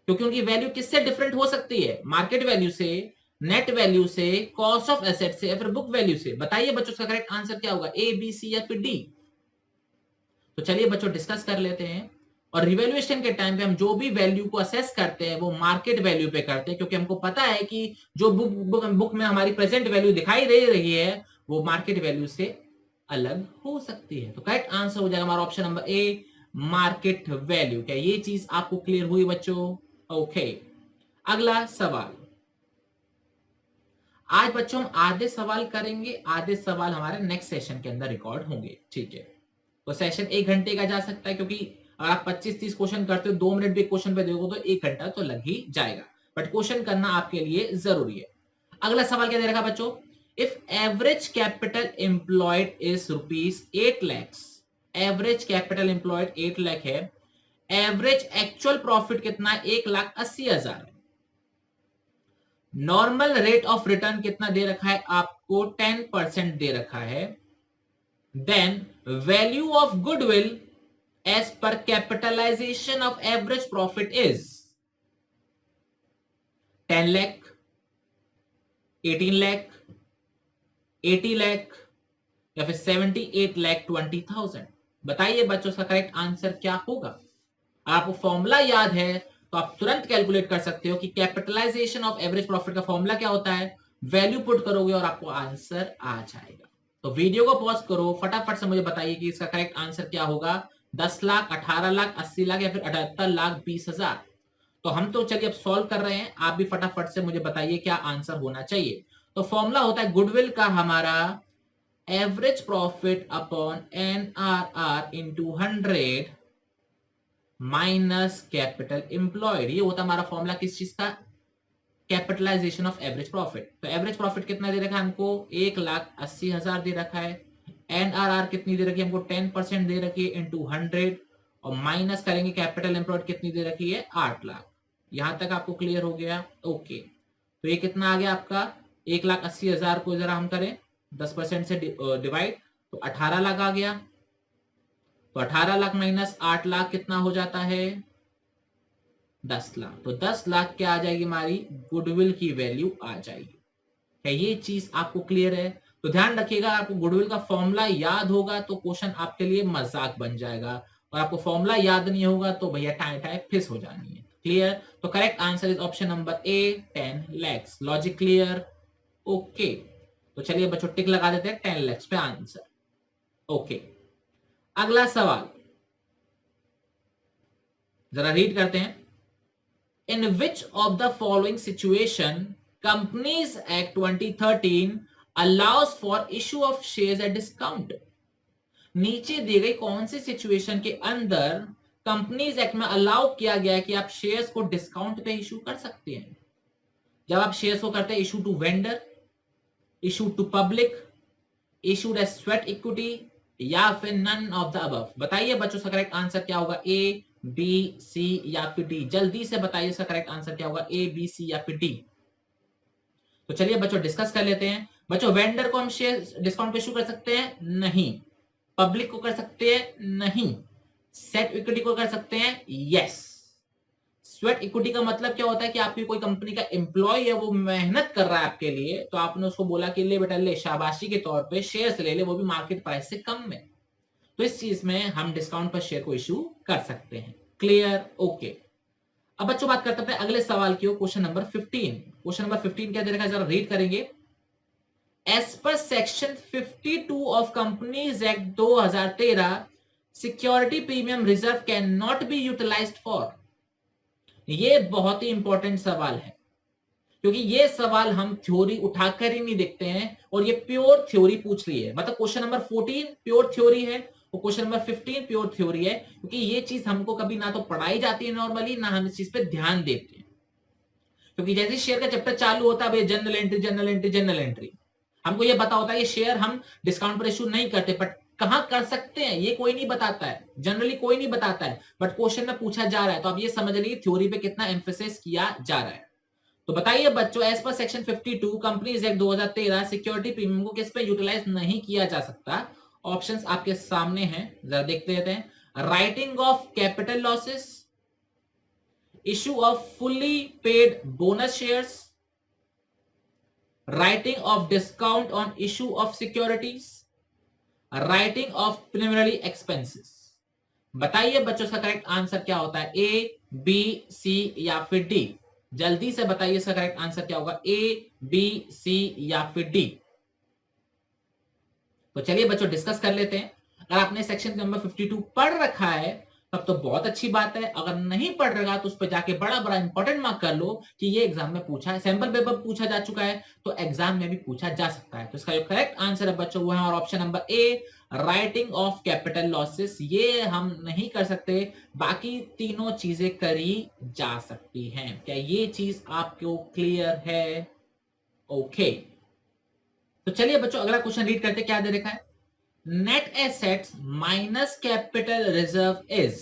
क्योंकि उनकी वैल्यू किससे डिफरेंट हो सकती है? मार्केट वैल्यू से, नेट वैल्यू से, कॉस्ट ऑफ एसेट से या फिर बुक वैल्यू से। बताइए बच्चों इसका करेक्ट आंसर क्या होगा? ए, बी, सी या फिर डी? तो चलिए बच्चों डिस्कस कर लेते हैं। और रिवैल्यूएशन के टाइम पे हम जो भी वैल्यू को असेस करते हैं वो मार्केट वैल्यू पे करते हैं, क्योंकि हमको पता है कि जो बुक में हमारी प्रेजेंट वैल्यू दिखाई दे रही है वो मार्केट वैल्यू से अलग हो सकती है। तो करेक्ट आंसर हो जाएगा हमारा ऑप्शन नंबर ए, मार्केट वैल्यू। क्या ये चीज आपको क्लियर हुई बच्चों? ओके। अगला सवाल। आज बच्चों हम आधे सवाल करेंगे, आधे सवाल हमारे नेक्स्ट सेशन के अंदर रिकॉर्ड होंगे, ठीक है? तो सेशन 1 घंटे का जा सकता है, क्योंकि अगर आप 25-30 क्वेश्चन करते हो, 2 मिनट भी क्वेश्चन पे दोगे तो 1 घंटा तो लग ही जाएगा। बट क्वेश्चन करना आपके लिए जरूरी है। अगला सवाल क्या दे रखा बच्चों? If average capital employed is ₹8 lakhs, average capital employed 8 lakh है, एवरेज एक्चुअल प्रॉफिट कितना? 1,80,000। नॉर्मल रेट ऑफ रिटर्न कितना दे रखा है आपको? 10% दे रखा है। Then value of goodwill as per capitalization of average profit is 10 lakh, 18 lakh, 80 lakh या फिर 78,20,000। बताइए बच्चों इसका करेक्ट आंसर क्या होगा? आपको फॉर्मूला याद है तो आप तुरंत कैलकुलेट कर सकते हो कि कैपिटलाइजेशन ऑफ एवरेज प्रॉफिट का फॉर्मूला क्या होता है। वैल्यू पुट करोगे और आपको आंसर आ जाएगा। तो वीडियो को पॉज करो, फटाफट से मुझे बताइए कि इसका करेक्ट आंसर क्या होगा। 10 लाख, 18 लाख, 80 लाख या फिर 78,20,000। तो हम तो चलिए अब सॉल्व कर रहे हैं, आप भी फटाफट से मुझे बताइए क्या आंसर होना चाहिए। तो फॉर्मूला होता है गुडविल का हमारा average profit upon NRR into 100 minus capital employed. ये होता है हमारा फॉर्मूला किस चीज का? Capitalization of average profit. तो एवरेज प्रॉफिट कितना दे रखा है हमको? 1,80,000 दे रखा है। NRR कितनी दे रखी है हमको? 10% दे रखी है इंटू 100 और माइनस करेंगे कैपिटल एम्प्लॉयड कितनी दे रखी है? 8 लाख। यहां तक आपको क्लियर हो गया? ओके। तो ये कितना आ गया आपका? 1,80,000 को जरा हम करें 10% से डिवाइड तो 18 लाख आ गया। तो 18 लाख माइनस 8 लाख कितना हो जाता है? 10 लाख। तो 10 लाख क्या आ जाएगी हमारी? गुडविल की वैल्यू आ जाएगी। क्या ये चीज आपको क्लियर है? तो ध्यान रखिएगा, आपको गुडविल का फॉर्मूला याद होगा तो क्वेश्चन आपके लिए मजाक बन जाएगा, और आपको फॉर्मूला याद नहीं होगा तो भैया टाइम टाइम फिस हो जानी है। क्लियर? तो correct answer is option number A, 10 lakhs। Logic clear? Okay. तो चलिए बच्चों टिक लगा देते हैं 10 lakhs पे आंसर। ओके। अगला सवाल जरा रीड करते हैं। In which of the following situation companies act 2013 allows for issue of shares at discount? नीचे दी गई कौन सी सिचुएशन के अंदर कंपनीज एक्ट में अलाउ किया गया है कि आप शेयर्स को डिस्काउंट पे इशू कर सकते हैं? जब आप शेयर्स को करते हैं issue to vendor, issue to public, issued as sweat equity या फिर नन ऑफ द अबव। बताइए बच्चों इसका करेक्ट आंसर क्या होगा? ए, बी, सी या फिर डी? जल्दी से बताइए इसका करेक्ट आंसर क्या होगा? ए, बी, सी या फिर डी? तो चलिए बच्चों डिस्कस कर लेते हैं। बच्चों वेंडर को हम शेयर डिस्काउंट पे इशू कर सकते हैं? नहीं। पब्लिक को कर सकते हैं? नहीं। सेट इक्विटी को कर सकते हैं? यस। स्वेट इक्विटी का मतलब क्या होता है कि आपकी कोई कंपनी का एम्प्लॉय है, वो मेहनत कर रहा है आपके लिए, तो आपने उसको बोला कि ले बेटा ले, शाबाशी के तौर पे शेयर्स ले ले, वो भी मार्केट प्राइस से कम में। तो इस चीज में हम डिस्काउंट पर शेयर को इशू कर सकते हैं। क्लियर? ओके। अब बच्चों बात करते हैं अगले सवाल की, क्वेश्चन नंबर 15। क्वेश्चन नंबर 15 क्या दे रखा है जरा रीड करेंगे। As per section 52 of companies act 2013 security premium reserve can not be utilized for. ये बहुत ही इंपॉर्टेंट सवाल है, क्योंकि ये सवाल हम थ्योरी उठाकर ही नहीं देखते हैं, और ये प्योर थ्योरी पूछ रही है। मतलब क्वेश्चन नंबर 14 प्योर थ्योरी है और क्वेश्चन नंबर 15 प्योर थ्योरी है, क्योंकि ये चीज हमको कभी ना तो पढ़ाई जाती है नॉर्मली, ना हम इस चीज पे ध्यान देते हैं। क्योंकि जैसे शेयर का चैप्टर चालू होता है, general entry general entry general entry, हमको ये पता होता है कि शेयर हम डिस्काउंट पर इशू नहीं करते, बट कहां कर सकते हैं ये कोई नहीं बताता है, जनरली कोई नहीं बताता है, बट क्वेश्चन में पूछा जा रहा है। तो आप ये समझ लीजिए थ्योरी पे कितना एम्फेसिस किया जा रहा है। तो बताइए बच्चों, as per section 52 companies act 2013 security premium को किस पे यूटिलाइज नहीं किया जा सकता। ऑप्शंस आपके सामने हैं, जरा देखते रहते हैं। Writing of capital losses, issue off fully paid bonus shares, writing of discount on issue of securities, writing of preliminary expenses. बताइए बच्चों इसका करेक्ट आंसर क्या होता है, ए, बी, सी या फिर डी। जल्दी से बताइए इसका करेक्ट आंसर क्या होगा, ए, बी, सी या फिर डी। तो चलिए बच्चों डिस्कस कर लेते हैं। अगर आपने सेक्शन नंबर 52 पढ़ रखा है तब तो बहुत अच्छी बात है, अगर नहीं पढ़ रखा तो उस पर जाके बड़ा बड़ा इंपॉर्टेंट मार्क कर लो कि ये एग्जाम में पूछा है, सैंपल पेपर पूछा जा चुका है, तो एग्जाम में भी पूछा जा सकता है। तो इसका जो करेक्ट आंसर है बच्चों वो है और option number A, writing of capital losses. ये हम नहीं कर सकते, बाकी तीनों चीजें करी जा सकती हैं। क्या ये चीज आपको क्लियर है? ओके तो चलिए बच्चों अगला क्वेश्चन रीड करते, क्या दे रखा है। Net assets minus capital reserve is,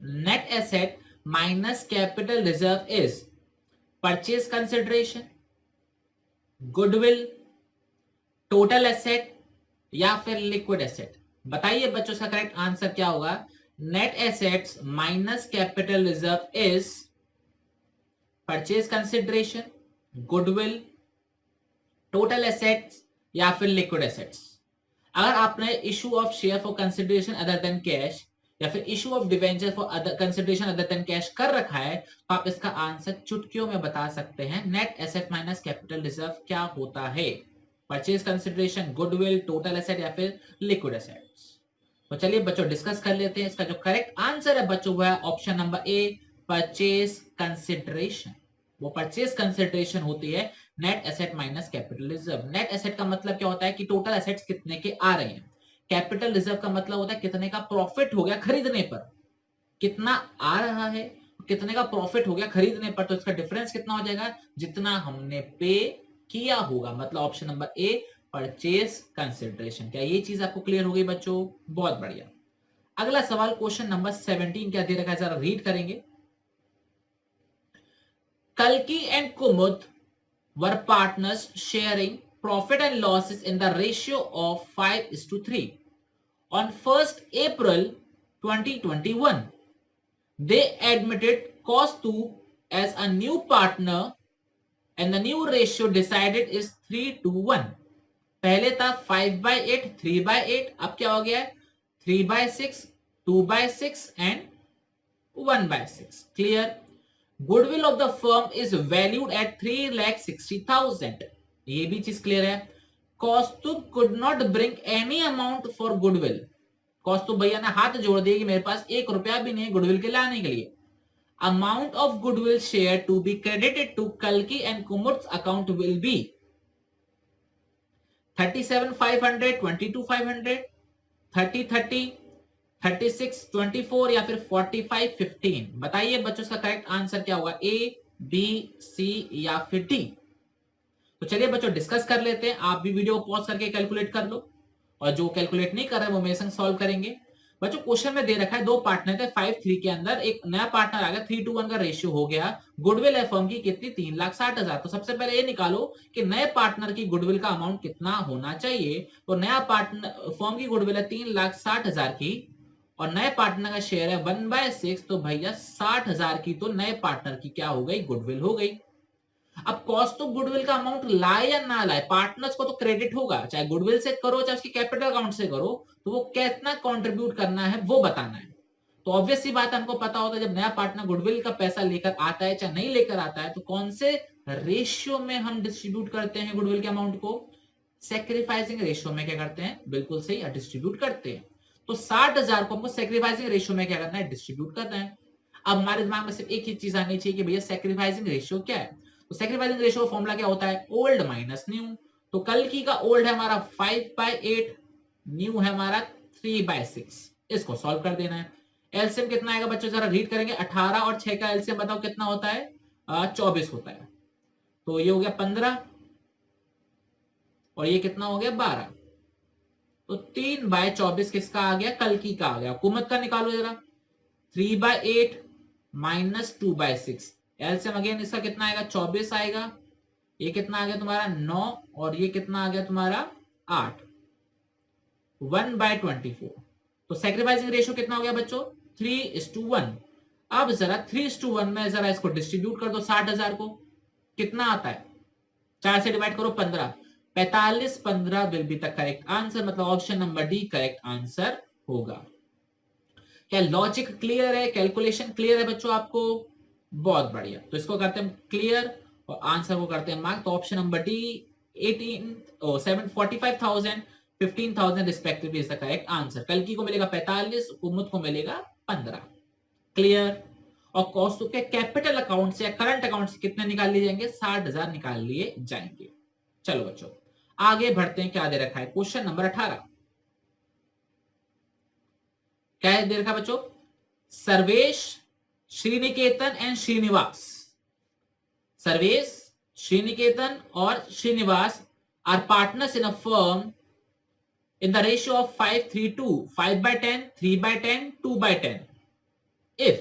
net asset minus capital reserve is purchase consideration, goodwill, total asset या फिर लिक्विड एसेट। बताइए बच्चों इसका करेक्ट आंसर क्या होगा। Net assets minus capital reserve is purchase consideration, goodwill, total assets या फिर liquid assets. अगर आपने issue of share for consideration other than cash या फिर issue of debenture for other consideration other than cash कर रखा है तो आप इसका आंसर चुटकियों में बता सकते हैं। Net asset minus capital reserve क्या होता है, purchase consideration, goodwill, total asset या फिर लिक्विड एसेट्स। तो चलिए बच्चों डिस्कस कर लेते हैं। इसका जो करेक्ट आंसर है बच्चों वो है ऑप्शन नंबर ए, परचेज कंसिडरेशन। वो परचेज कंसिडरेशन होती है net asset minus capital reserve. Net asset का मतलब क्या होता है कि टोटल एसेट्स कितने के आ रहे हैं, कैपिटल रिजर्व का मतलब होता है कितने का प्रॉफिट हो गया खरीदने पर, कितना आ रहा है, कितने का प्रॉफिट हो गया खरीदने पर, तो इसका डिफरेंस कितना हो जाएगा, जितना हमने पे किया होगा। मतलब ऑप्शन नंबर ए, परचेज कंसिडरेशन। क्या ये चीज आपको क्लियर हो गई बच्चों? बहुत बढ़िया। अगला सवाल क्वेश्चन नंबर 17 क्या दे रखा है जरा रीड करेंगे। Kalki and Kumud were partners sharing profit and losses in the ratio of 5:3. On 1st April 2021, they admitted Kostu as a new partner and the new ratio decided is 3:1. पहले था 5/8, 3/8, अब क्या हो गया है 3/6, 2/6 and 1/6. Clear? Goodwill of the firm is valued at 3,60,000. ये भी चीज क्लियर है। Kaustubh could not bring any amount for goodwill. Kaustubh भैया ने हाथ जोड़ दिए कि मेरे पास 1 रुपया भी नहीं गुडविल के लाने के लिए। Amount of goodwill share to be credited to कल्की and Kumud's account will be 37,500, 22,500, 30,30, 36-24 या फिर 45-15। बताइए बच्चों इसका करेक्ट आंसर क्या होगा, ए, बी, सी या फिर डी। तो चलिए बच्चों डिस्कस कर लेते हैं। आप भी वीडियो पॉज करके कैलकुलेट कर लो, और जो कैलकुलेट नहीं कर रहे वो मेरे संग सॉल्व करेंगे। बच्चों क्वेश्चन में दे रखा है दो पार्टनर थे, 5-3 के अंदर एक नया पार्टनर आ गया, 3:1 का रेशियो हो गया। गुडविल है फर्म की कितनी, 3,60,000। तो सबसे पहले ये निकालो कि नए पार्टनर की गुडविल का अमाउंट कितना होना चाहिए। तो नया पार्टनर फर्म की गुडविल है 3,60,000 की, और नए पार्टनर का शेयर है 1/6, तो भैया 60,000 की तो नए पार्टनर की क्या हो गई, गुडविल हो गई। अब कॉस्ट ऑफ गुडविल का अमाउंट लाए या ना लाए, पार्टनर्स को तो क्रेडिट होगा, चाहे गुडविल से करो चाहे उसकी कैपिटल अकाउंट से करो, तो वो कितना कंट्रीब्यूट करना है वो बताना है। तो ऑब्वियस सी बात हमको पता होता है जब नया पार्टनर गुडविल का पैसा लेकर आता है चाहे नहीं लेकर आता है तो कौन से रेशियो में हम डिस्ट्रीब्यूट करते हैं गुडविल के अमाउंट को, सेक्रीफाइसिंग रेशियो में क्या करते हैं, बिल्कुल सही, डिस्ट्रीब्यूट करते हैं। तो 60,000 को हमको सेक्रीफाइसिंग रेशियो में क्या करना है, डिस्ट्रीब्यूट करना है। अब हमारे दिमाग में सिर्फ एक ही चीज आनी चाहिए कि भैया सेक्रीफाइसिंग रेशियो क्या है। तो सेक्रीफाइसिंग रेशियो का फॉर्मूला क्या होता है, ओल्ड माइनस न्यू। तो कल की का ओल्ड है हमारा 5/8, न्यू है हमारा 3/6। इसको सॉल्व कर देना है। एलसीएम कितना आएगा बच्चों, जरा रीड करेंगे। 18 और 6 का एलसीएम बताओ कितना होता है, 24 होता है। तो ये हो गया 15 और ये कितना हो गया 12। तो 3/24 किसका आ गया, कल की का आ गया। कुमत का निकालो जरा, 3/8 माइनस 2/6। एलसीएम अगेन इसका कितना आएगा, 24 आएगा। ये कितना आ गया तुम्हारा 9 और ये कितना आ गया तुम्हारा 8, 1/24। तो सेक्रीफाइसिंग रेशियो कितना हो गया बच्चों, 3:1। अब जरा 3:1 में जरा इसको डिस्ट्रीब्यूट कर दो 60,000 को, कितना आता है, 4 से डिवाइड करो 15, 45, 15 will be the correct answer. मतलब option number D correct answer होगा। क्या लॉजिक क्लियर है, कैलकुलेशन क्लियर है बच्चों आपको, बहुत बढ़िया। तो इसको करते हैं क्लियर और आंसर को करते हैं मार्क। तो option number D 45,000 15,000 respectively is the correct answer. कल की को मिलेगा 45, कुमुद को मिलेगा 15। क्लियर। और कॉस्ट के कैपिटल अकाउंट से या करंट अकाउंट से कितने निकाल लिए जाएंगे, 60,000 निकाल लिए जाएंगे। चलो बच्चों आगे बढ़ते हैं। क्या दे रखा है, क्वेश्चन नंबर 18। क्या दे रखा बच्चों, सर्वेश, श्रीनिकेतन एंड श्रीनिवास। सर्वेश, श्रीनिकेतन और Shrinivas are partners in a firm in the ratio of 5:3:2, 5/10, 3/10, 2/10. If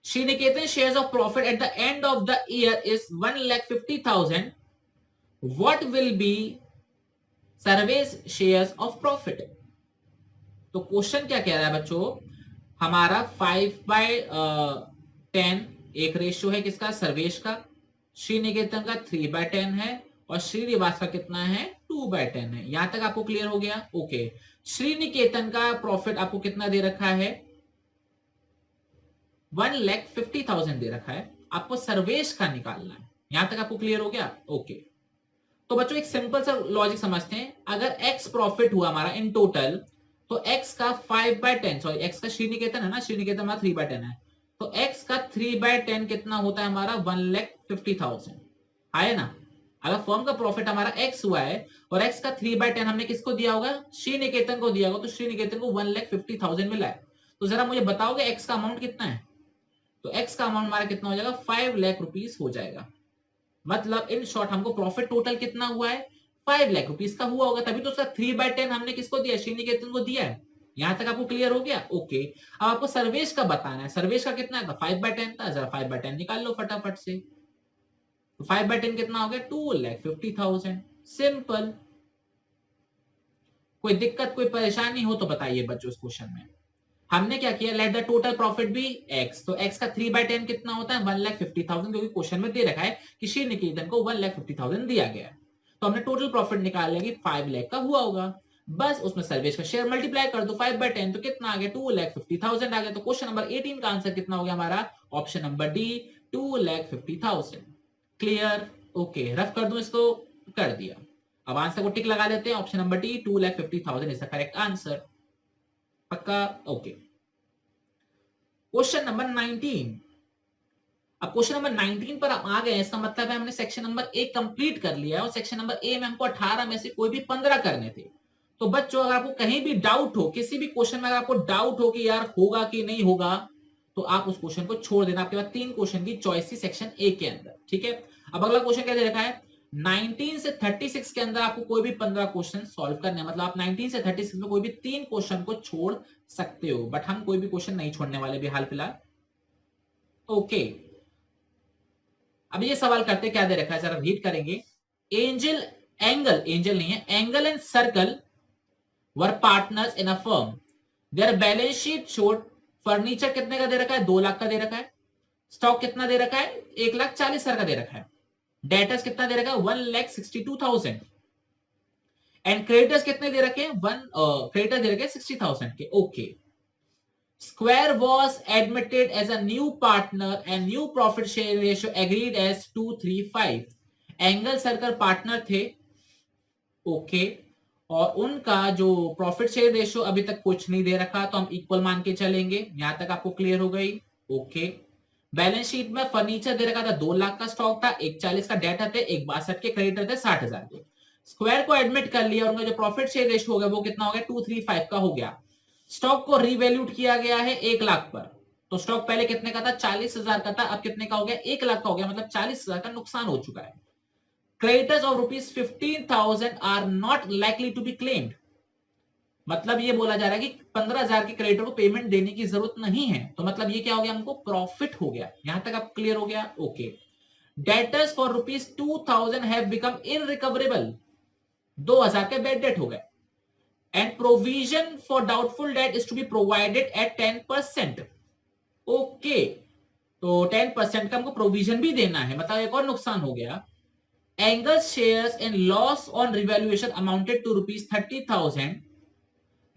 Sriniketan's shares of profit at the end of the year is 1,50,000, what will be Sarve's shares of profit? तो question क्या कह रहा है बच्चों, हमारा 5/10 एक रेशियो है किसका, सर्वेश का। श्रीनिकेतन का 3/10 है और श्रीनिवास का कितना है, 2/10 है। यहां तक आपको क्लियर हो गया, ओके। श्रीनिकेतन का प्रॉफिट आपको कितना दे रखा है, 1,50,000 दे रखा है। आपको सर्वेश का निकालना है। यहां तक आपको क्लियर हो गया, ओके। तो बच्चों एक सिंपल सा लॉजिक समझते हैं। अगर x प्रॉफिट हुआ हमारा इन टोटल, तो x का 5/10, सॉरी x का श्रीनिकेतन है ना, श्रीनिकेतन हमारा 3/10 है, तो x का 3/10 कितना होता है हमारा, 1,50,000 है ना। अगर फर्म का प्रॉफिट हमारा x हुआ है और x का 3/10 हमने किसको दिया होगा, श्रीनिकेतन को दिया होगा, तो श्रीनिकेतन को 1,50,000 मिला है। तो जरा मुझे बताओगे x का अमाउंट कितना है, तो x का अमाउंट हमारा कितना हो जाएगा, 5 लाख रुपीस हो जाएगा। मतलब इन शॉर्ट हमको प्रॉफिट टोटल कितना हुआ है, 5 लाख रुपीस का हुआ होगा, तभी तो उसका 3/10 हमने किसको दिया, श्रीनिकेतन को दिया है। यहां तक आपको क्लियर हो गया, ओके। अब आपको सर्वेश का बताना है। सर्वेश का कितना था, 5/10 था। जरा 5/10 निकाल लो फटाफट से। तो 5/10 कितना हो गया, 2,50,000। सिंपल। कोई दिक्कत कोई परेशानी हो तो बताइए बच्चों। इस क्वेश्चन में हमने क्या किया, let the total profit be x। तो x का 3/10 कितना होता है, 1,50,000, क्योंकि क्वेश्चन में दे रखा है कि श्रीनिकेतन को 1,50,000 दिया गया है। तो हमने टोटल प्रॉफिट निकाल लिया कि 5 लाख का हुआ होगा। बस उसमें सर्वेश का शेयर मल्टीप्लाई कर दो 5/10, तो कितना आ गया, 2,50,000 आ गया। तो क्वेश्चन नंबर 18 का आंसर कितना हो गया हमारा, option number D, 2,50,000। Clear, okay. Rough कर दूं इसको, कर दिया। अब आंसर को टिक लगा देते हैं, option number D, 2,50,000 is the correct answer. पक्का, ओके। Question number 19। अब क्वेश्चन नंबर 19 पर आ गए, इसका मतलब है हमने सेक्शन नंबर ए कंप्लीट कर लिया है और सेक्शन नंबर ए में हमको 18 में से कोई भी 15 करने थे। तो बच्चों अगर आपको कहीं भी डाउट हो, किसी भी क्वेश्चन में अगर आपको डाउट हो कि यार होगा कि नहीं होगा, तो आप उस क्वेश्चन को छोड़ देना। आपके पास 3 क्वेश्चन की चॉइस थी सेक्शन ए के अंदर, ठीक है। अब अगला क्वेश्चन क्या दे रखा है, 19 से 36 के अंदर आपको कोई भी 15 क्वेश्चन सॉल्व करने हैं। मतलब आप 19 से 36 में कोई भी 3 क्वेश्चन को छोड़ सकते हो, बट हम कोई भी क्वेश्चन नहीं छोड़ने वाले भी हाल फिलहाल, ओके। अब ये सवाल करते क्या दे रखा है, जरा रीड करेंगे। एंजल एंजल नहीं है, angle and circle were partners in a firm. Their balance sheet showed furniture कितने का दे रखा है, 2 लाख का दे रखा है। स्टॉक कितना दे रखा है, 1,40,000 का दे रखा है। डेटर्स कितना दे रखा है, 1,62,000। एंड क्रेडिटर्स कितने दे रखे हैं, क्रेडिटर दे रखे हैं 60,000 के, okay. Square was admitted as a new partner and new profit share ratio agreed as 235. Angle circle partner थे, ओके, और उनका जो प्रॉफिट शेयर रेशियो अभी तक कुछ नहीं दे रखा, तो हम इक्वल मान के चलेंगे। यहां तक आपको क्लियर हो गई, ओके। बैलेंस शीट में फर्नीचर दे रखा था, 2 लाख का स्टॉक था, एक 40 का डेटर थे, एक 62 के क्रेडिटर थे, 60,000 के। स्क्वायर को एडमिट कर लिया, उनका जो प्रॉफिट शेयर रेशियो हो गया वो कितना हो गया, 235 का हो गया। स्टॉक को रीवैल्यूड किया गया है 1 लाख पर। तो स्टॉक पहले कितने का था, 40,000 का था, अब कितने का हो गया, 1 लाख का हो गया, मतलब 40,000 का नुकसान हो चुका है। Creditors of rupees 15,000 are not likely to be claimed, मतलब ये बोला जा रहा है कि 15,000 के क्रेडिटर को पेमेंट देने की जरूरत नहीं है। तो मतलब ये क्या हो गया, हमको प्रॉफिट हो गया। यहां तक आप क्लियर हो गया, okay. Debtors for rupees 2,000 have become irrecoverable, 2,000 के बैड डेट हो गए। And provision for doubtful debt is to be provided at 10%, okay. तो 10% का हमको प्रोविजन भी देना है, मतलब एक और नुकसान हो गया। Angel shares in loss on revaluation amounted to rupees 30,000,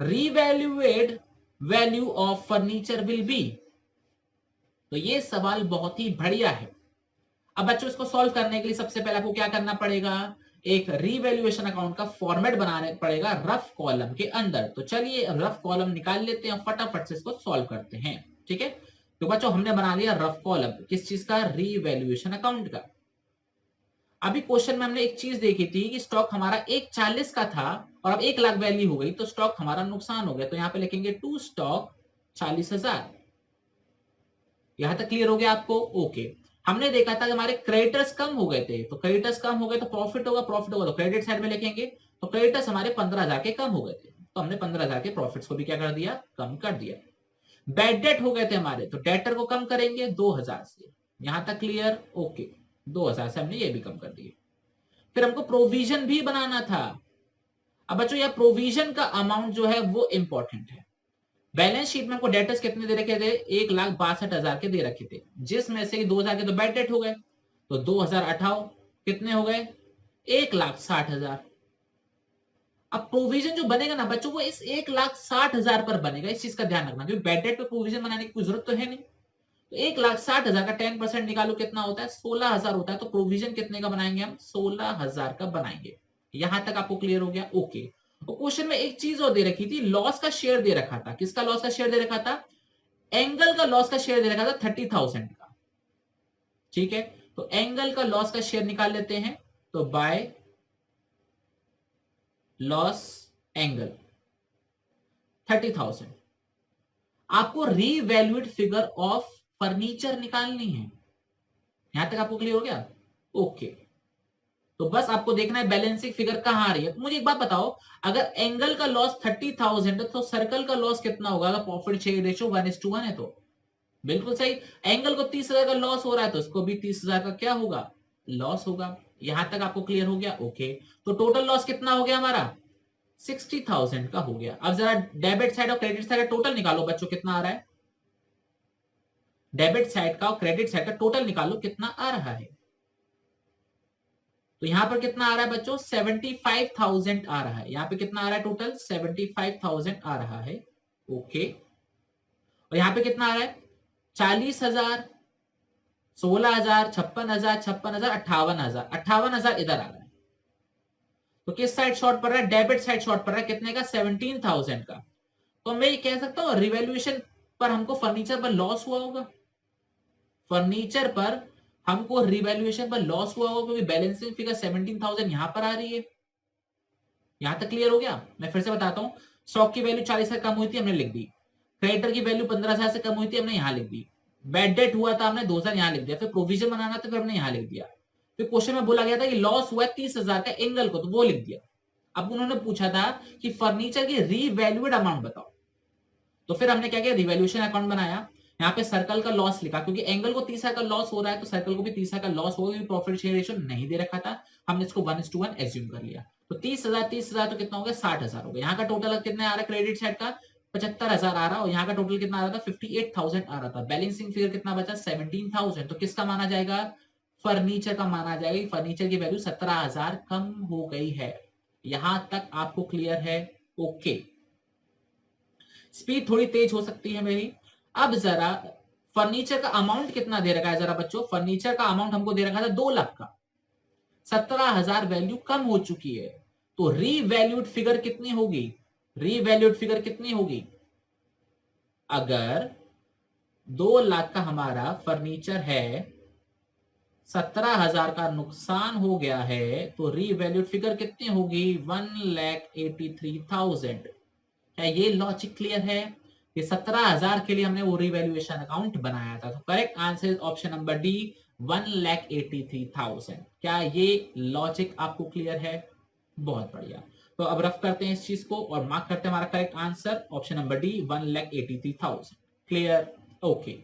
revalued value of furniture will be. तो ये सवाल बहुत ही बढ़िया है। अब बच्चों इसको सॉल्व करने के लिए सबसे पहले आपको क्या करना पड़ेगा, एक रीवैल्यूएशन अकाउंट का फॉर्मेट बनाना पड़ेगा रफ कॉलम के अंदर। तो चलिए रफ कॉलम निकाल लेते हैं, फटाफट से इसको सॉल्व करते हैं, ठीक है। तो बच्चों हमने बना लिया रफ कॉलम, किस चीज का, रीवैल्यूएशन अकाउंट का। अभी क्वेश्चन में हमने एक चीज देखी थी कि स्टॉक हमारा 140 का था और अब 1 लाख वैल्यू हो गई, तो स्टॉक हमारा नुकसान हो गया। तो यहां पे लिखेंगे टू स्टॉक 40,000। यहां तक क्लियर हो गया आपको, ओके। हमने देखा था कि हमारे क्रेडिटर्स कम हो गए थे, तो क्रेडिटर्स कम हो गए तो प्रॉफिट होगा, प्रॉफिट होगा तो क्रेडिट साइड में लिखेंगे। तो क्रेडिटर्स हमारे 15,000 के कम हो गए थे, तो हमने 15,000 के प्रॉफिट्स को भी क्या कर दिया, कम कर दिया। बैड डेट हो गए थे हमारे, तो डेटर को कम करेंगे 2,000 से। यहां तक क्लियर, ओके। 2,000 से हमने ये भी कम कर दिए। फिर हमको प्रोविजन भी बनाना था। अब बच्चों यह प्रोविजन का अमाउंट जो है वो इंपॉर्टेंट है। बैलेंस शीट में हमको डेटर्स कितने दे रखे थे, 1,62,000 के दे रखे थे, जिसमें से 2,000 के तो बैड डेट हो गए, तो 2,000 हटाओ, कितने हो गए, 1,60,000। अब प्रोविजन जो बनेगा ना बच्चों, वो इस 1,60,000 पर बनेगा, इस चीज का ध्यान रखना, क्योंकि बैड डेट पे प्रोविजन बनाने की कोई जरूरत तो है नहीं। तो 1,60,000 का 10% निकालो, कितना होता है, 16,000 होता है। तो प्रोविजन कितने का बनाएंगे हम, 16,000 का बनाएंगे। यहां तक आपको क्लियर हो गया, ओके। और क्वेश्चन में एक चीज और दे रखी थी, लॉस का शेयर दे रखा था। किसका लॉस का शेयर दे रखा था, एंगल का लॉस का शेयर दे रखा था 30,000 का, ठीक है। तो एंगल का लॉस का शेयर निकाल लेते हैं, तो बाय लॉस एंगल 30,000। आपको रीवैल्यूएट फिगर ऑफ फर्नीचर निकालनी है। यहां तक आपको क्लियर हो गया, ओके। तो बस आपको देखना है बैलेंसिंग फिगर कहां आ रही है। मुझे एक बात बताओ, अगर एंगल का लॉस 30,000 है तो सर्कल का लॉस कितना होगा, अगर प्रॉफिट शेयर रेशियो 1:1 है तो। बिल्कुल सही, एंगल को 30,000 का लॉस हो रहा है तो इसको भी 30,000 का क्या होगा, लॉस होगा। यहां तक आपको क्लियर हो गया, ओके। तो टोटल लॉस कितना हो गया हमारा, 60,000 का हो गया। अब जरा डेबिट साइड और क्रेडिट साइड का टोटल निकालो बच्चों, कितना आ रहा है, डेबिट साइड का और क्रेडिट साइड का टोटल निकालो, कितना आ रहा है। तो यहां पर कितना आ रहा है बच्चों, 75,000 आ रहा है। यहां पे कितना आ रहा है, टोटल 75,000 आ रहा है, ओके। और यहां पे कितना आ रहा है, 40,000, 16,000, 56,000, 56,000, 58,000, 58,000 इधर आ रहा है। तो किस साइड शॉर्ट पड़ रहा है, डेबिट साइड शॉर्ट पड़ रहा है, कितने का, 17,000 का। तो मैं ये कह सकता हूँ रिवैल्यूएशन पर हमको फर्नीचर पर लॉस हुआ होगा, फर्नीचर पर हमको रिवैल्यूएशन पर लॉस हुआ होगा, क्योंकि बैलेंसिंग फिगर 17,000 यहां पर आ रही है। यहां तक क्लियर हो गया। मैं फिर से बताता हूं, स्टॉक की वैल्यू 40 से कम हुई थी, हमने लिख दी। क्रेडिटर की वैल्यू 15,000 से कम हुई थी, हमने यहां लिख दी। बैड डेट हुआ था, हमने 2,000 यहां लिख दिया। फिर प्रोविजन बनाना था, फिर हमने यहां लिख दिया। फिर क्वेश्चन में बोला गया था कि लॉस हुआ 30,000 का एंगल को, तो वो लिख दिया। अब उन्होंने पूछा था कि फर्नीचर की रीवैल्यूएड अमाउंट बताओ, तो फिर हमने क्या किया, रिवैल्यूएशन अकाउंट बनाया। यहाँ पे सर्कल का लॉस लिखा, क्योंकि एंगल को 30,000 का लॉस हो रहा है तो सर्कल को भी 30,000 का लॉस होगा, क्योंकि प्रॉफिट शेयर रेशियो नहीं दे रखा था। हमने इसको 1:1 एज्यूम कर लिया। तो 30,000 तो कितना हो गया, 60,000 हो गया। यहाँ का टोटल कितना आ रहा है, क्रेडिट साइड का 75,000 आ रहा है, और यहाँ का टोटल कितना आ रहा था, 58,000 आ रहा था। बैलेंसिंग फिगर कितना बचा, 17,000। तो किसका माना जाएगा, फर्नीचर का माना जाएगा। फर्नीचर की वैल्यू 17,000 कम हो गई है। यहां तक आपको क्लियर है, ओके। स्पीड थोड़ी तेज हो सकती है मेरी। अब जरा फर्नीचर का अमाउंट कितना दे रखा है जरा बच्चों, फर्नीचर का अमाउंट हमको दे रखा था 2 लाख का, 17,000 वैल्यू कम हो चुकी है, तो रीवैल्यूड फिगर कितनी होगी, रीवैल्यूड फिगर कितनी होगी? अगर 2 लाख का हमारा फर्नीचर है, 17,000 का नुकसान हो गया है, तो रीवैल्यूड फिगर कितनी होगी? 1,83,000। क्या ये लॉजिक क्लियर है? ये 17,000 के लिए हमने वो रिवैल्यूएशन अकाउंट बनाया था। तो correct answer option number D, 1,83,000। क्या ये लॉजिक आपको क्लियर है? बहुत बढ़िया। तो अब रफ करते हैं इस चीज को और मार्क करते हैं हमारा correct answer option number D, 1,83,000। Clear? Okay.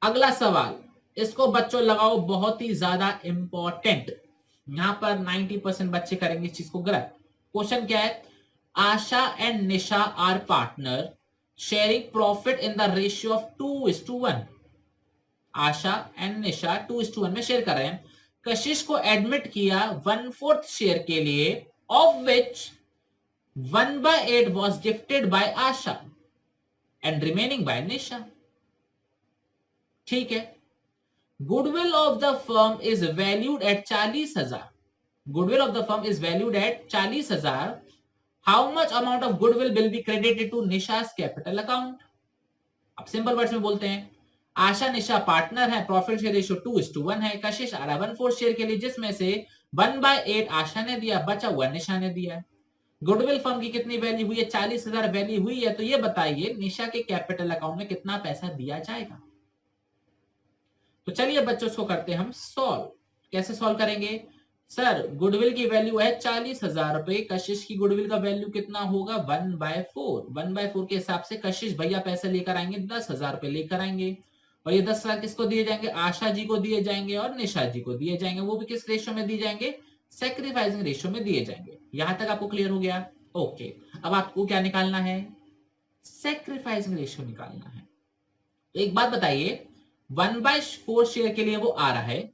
अगला सवाल, इसको बच्चों लगाओ बहुत ही ज्यादा इंपॉर्टेंट, यहां पर 90% बच्चे करेंगे इस चीज को गलत। क्वेश्चन क्या है? Asha and Nisha are partner sharing profit in the ratio of 2:1। Asha and Nisha 2:1 में शेयर कर रहे हैं। कशिश को एडमिट किया 1/4 शेयर के लिए, of which 1/8 was gifted by Asha and remaining by Nisha. ठीक है। Goodwill of the firm is valued at 40,000। Goodwill of the firm is valued at 40,000। How much amount of goodwill will be credited to Nisha's capital account? अब simple words में बोलते हैं, Asha Nisha partner है, profit share ratio 2:1 है, कशिश आ रहा 1/4 share के लिए, जिसमें से 1/8 आशा ने दिया, बचा हुआ निशा ने दिया। गुडविल फर्म की कितनी वैल्यू हुई है? 40,000 वैल्यू हुई है। तो ये बताइए निशा के कैपिटल अकाउंट में कितना पैसा दिया जाएगा? तो चलिए बच्चों इसको करते हैं हम सॉल्व। कैसे सॉल्व करेंगे? सर गुडविल की वैल्यू है 40,000 रुपए, कशिश की गुडविल का वैल्यू कितना होगा? 1/4। 1/4 के हिसाब से कशिश भैया पैसे लेकर आएंगे, 10,000 रुपए लेकर आएंगे, और ये 10,000 किसको दिए जाएंगे? आशा जी को दिए जाएंगे और निशा जी को दिए जाएंगे। वो भी किस रेशियो में दिए जाएंगे? सैक्रिफाइसिंग रेशियो में दिए जाएंगे। यहां तक आपको क्लियर हो गया? ओके। अब आपको क्या निकालना है? सैक्रिफाइसिंग रेशियो निकालना है। तो एक बात बताइए, 1/4 शेयर के लिए वो आ रहा है,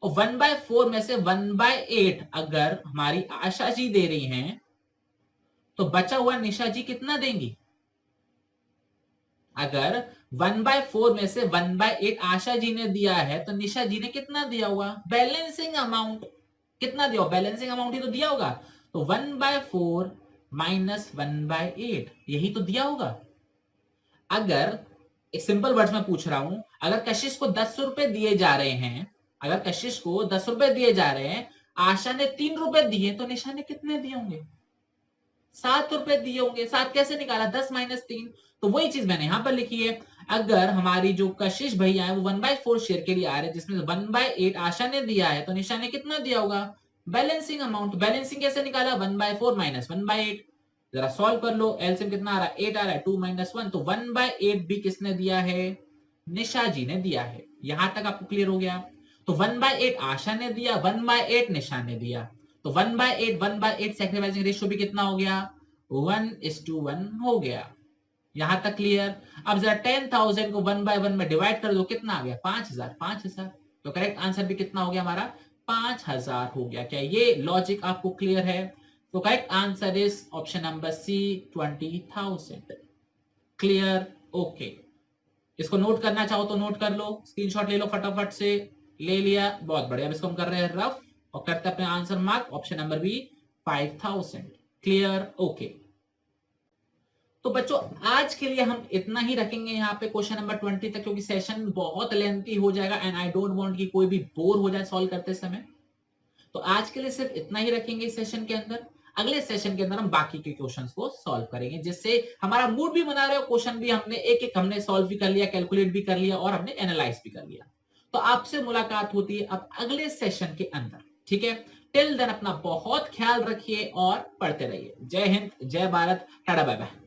और 1/4 में से 1/8 अगर हमारी आशा जी दे रही हैं, तो बचा हुआ निशा जी कितना देंगी? अगर 1/4 में से 1/8 आशा जी ने दिया है, तो निशा जी ने कितना दिया हुआ? Balancing amount. कितना दिया? बैलेंसिंग अमाउंट ही तो दिया होगा। तो 1/4 माइनस 1/8 यही तो दिया होगा। अगर एक सिंपल वर्ड्स में पूछ रहा हूं, अगर कशिश को 10 रुपए दिए जा रहे हैं, अगर कशिश को 10 रुपए दिए जा रहे हैं, आशा ने 3 रुपए दिए, तो निशा ने कितने दिए होंगे? 7 रुपए दिए होंगे। 7 कैसे निकाला? 10 माइनस 3। तो वही चीज मैंने यहां पर लिखी है। अगर हमारी जो कशिश भैया है वो 1/4 शेयर के लिए आ रहे हैं, जिसमें 1/8 आशा ने दिया है, तो निशा ने कितना दिया होगा? Balancing amount. बैलेंसिंग कैसे निकाला? 1/4 माइनस 1/8। जरा सॉल्व कर लो, एलसीएम कितना आ रहा है? 8 आ रहा है, 2 माइनस 1, तो 1/8 भी किसने दिया है? निशा जी ने दिया है। यहां तक आपको क्लियर हो गया? तो 1/8 आशा ने दिया, 1/8 निशा ने दिया, तो 1/8 सैक्रिफाइसिंग रेशियो भी कितना हो गया? 1:1 हो गया। यहां तक क्लियर? अब जरा 10,000 को 1/1 में डिवाइड कर दो, कितना आ गया? 5,000। 5,000। तो करेक्ट आंसर भी कितना हो गया हमारा? 5,000 हो गया। क्या ये लॉजिक आपको क्लियर है? तो correct answer is option number C, 20,000। Clear? Okay. इसको नोट करना चाहो तो नोट कर लो, स्क्रीनशॉट ले लो फटाफट से। ले लिया? बहुत बढ़िया। अब इसको हम कर रहे हैं रफ और करते अपने answer mark, option number B 5,000। Clear? Okay. तो बच्चों आज के लिए हम इतना ही रखेंगे यहाँ पे क्वेश्चन नंबर 20 तक, क्योंकि सेशन बहुत लेंथी हो जाएगा एंड आई डोंट वांट कि कोई भी बोर हो जाए सॉल्व करते समय। तो आज के लिए सिर्फ इतना ही रखेंगे इस सेशन के अंदर। अगले सेशन के अंदर हम बाकी के क्वेश्चंस को सॉल्व करेंगे, जिससे हमारा मूड भी बना रहे हो। क्वेश्चन भी हमने एक एक हमने सॉल्व भी कर लिया, कैलकुलेट भी कर लिया और हमने एनालाइज भी कर लिया। तो आपसे मुलाकात होती है अब अगले सेशन के अंदर। ठीक है? टिल देन अपना बहुत ख्याल रखिए और पढ़ते रहिए। जय हिंद, जय भारत, टाटा बाय बाय।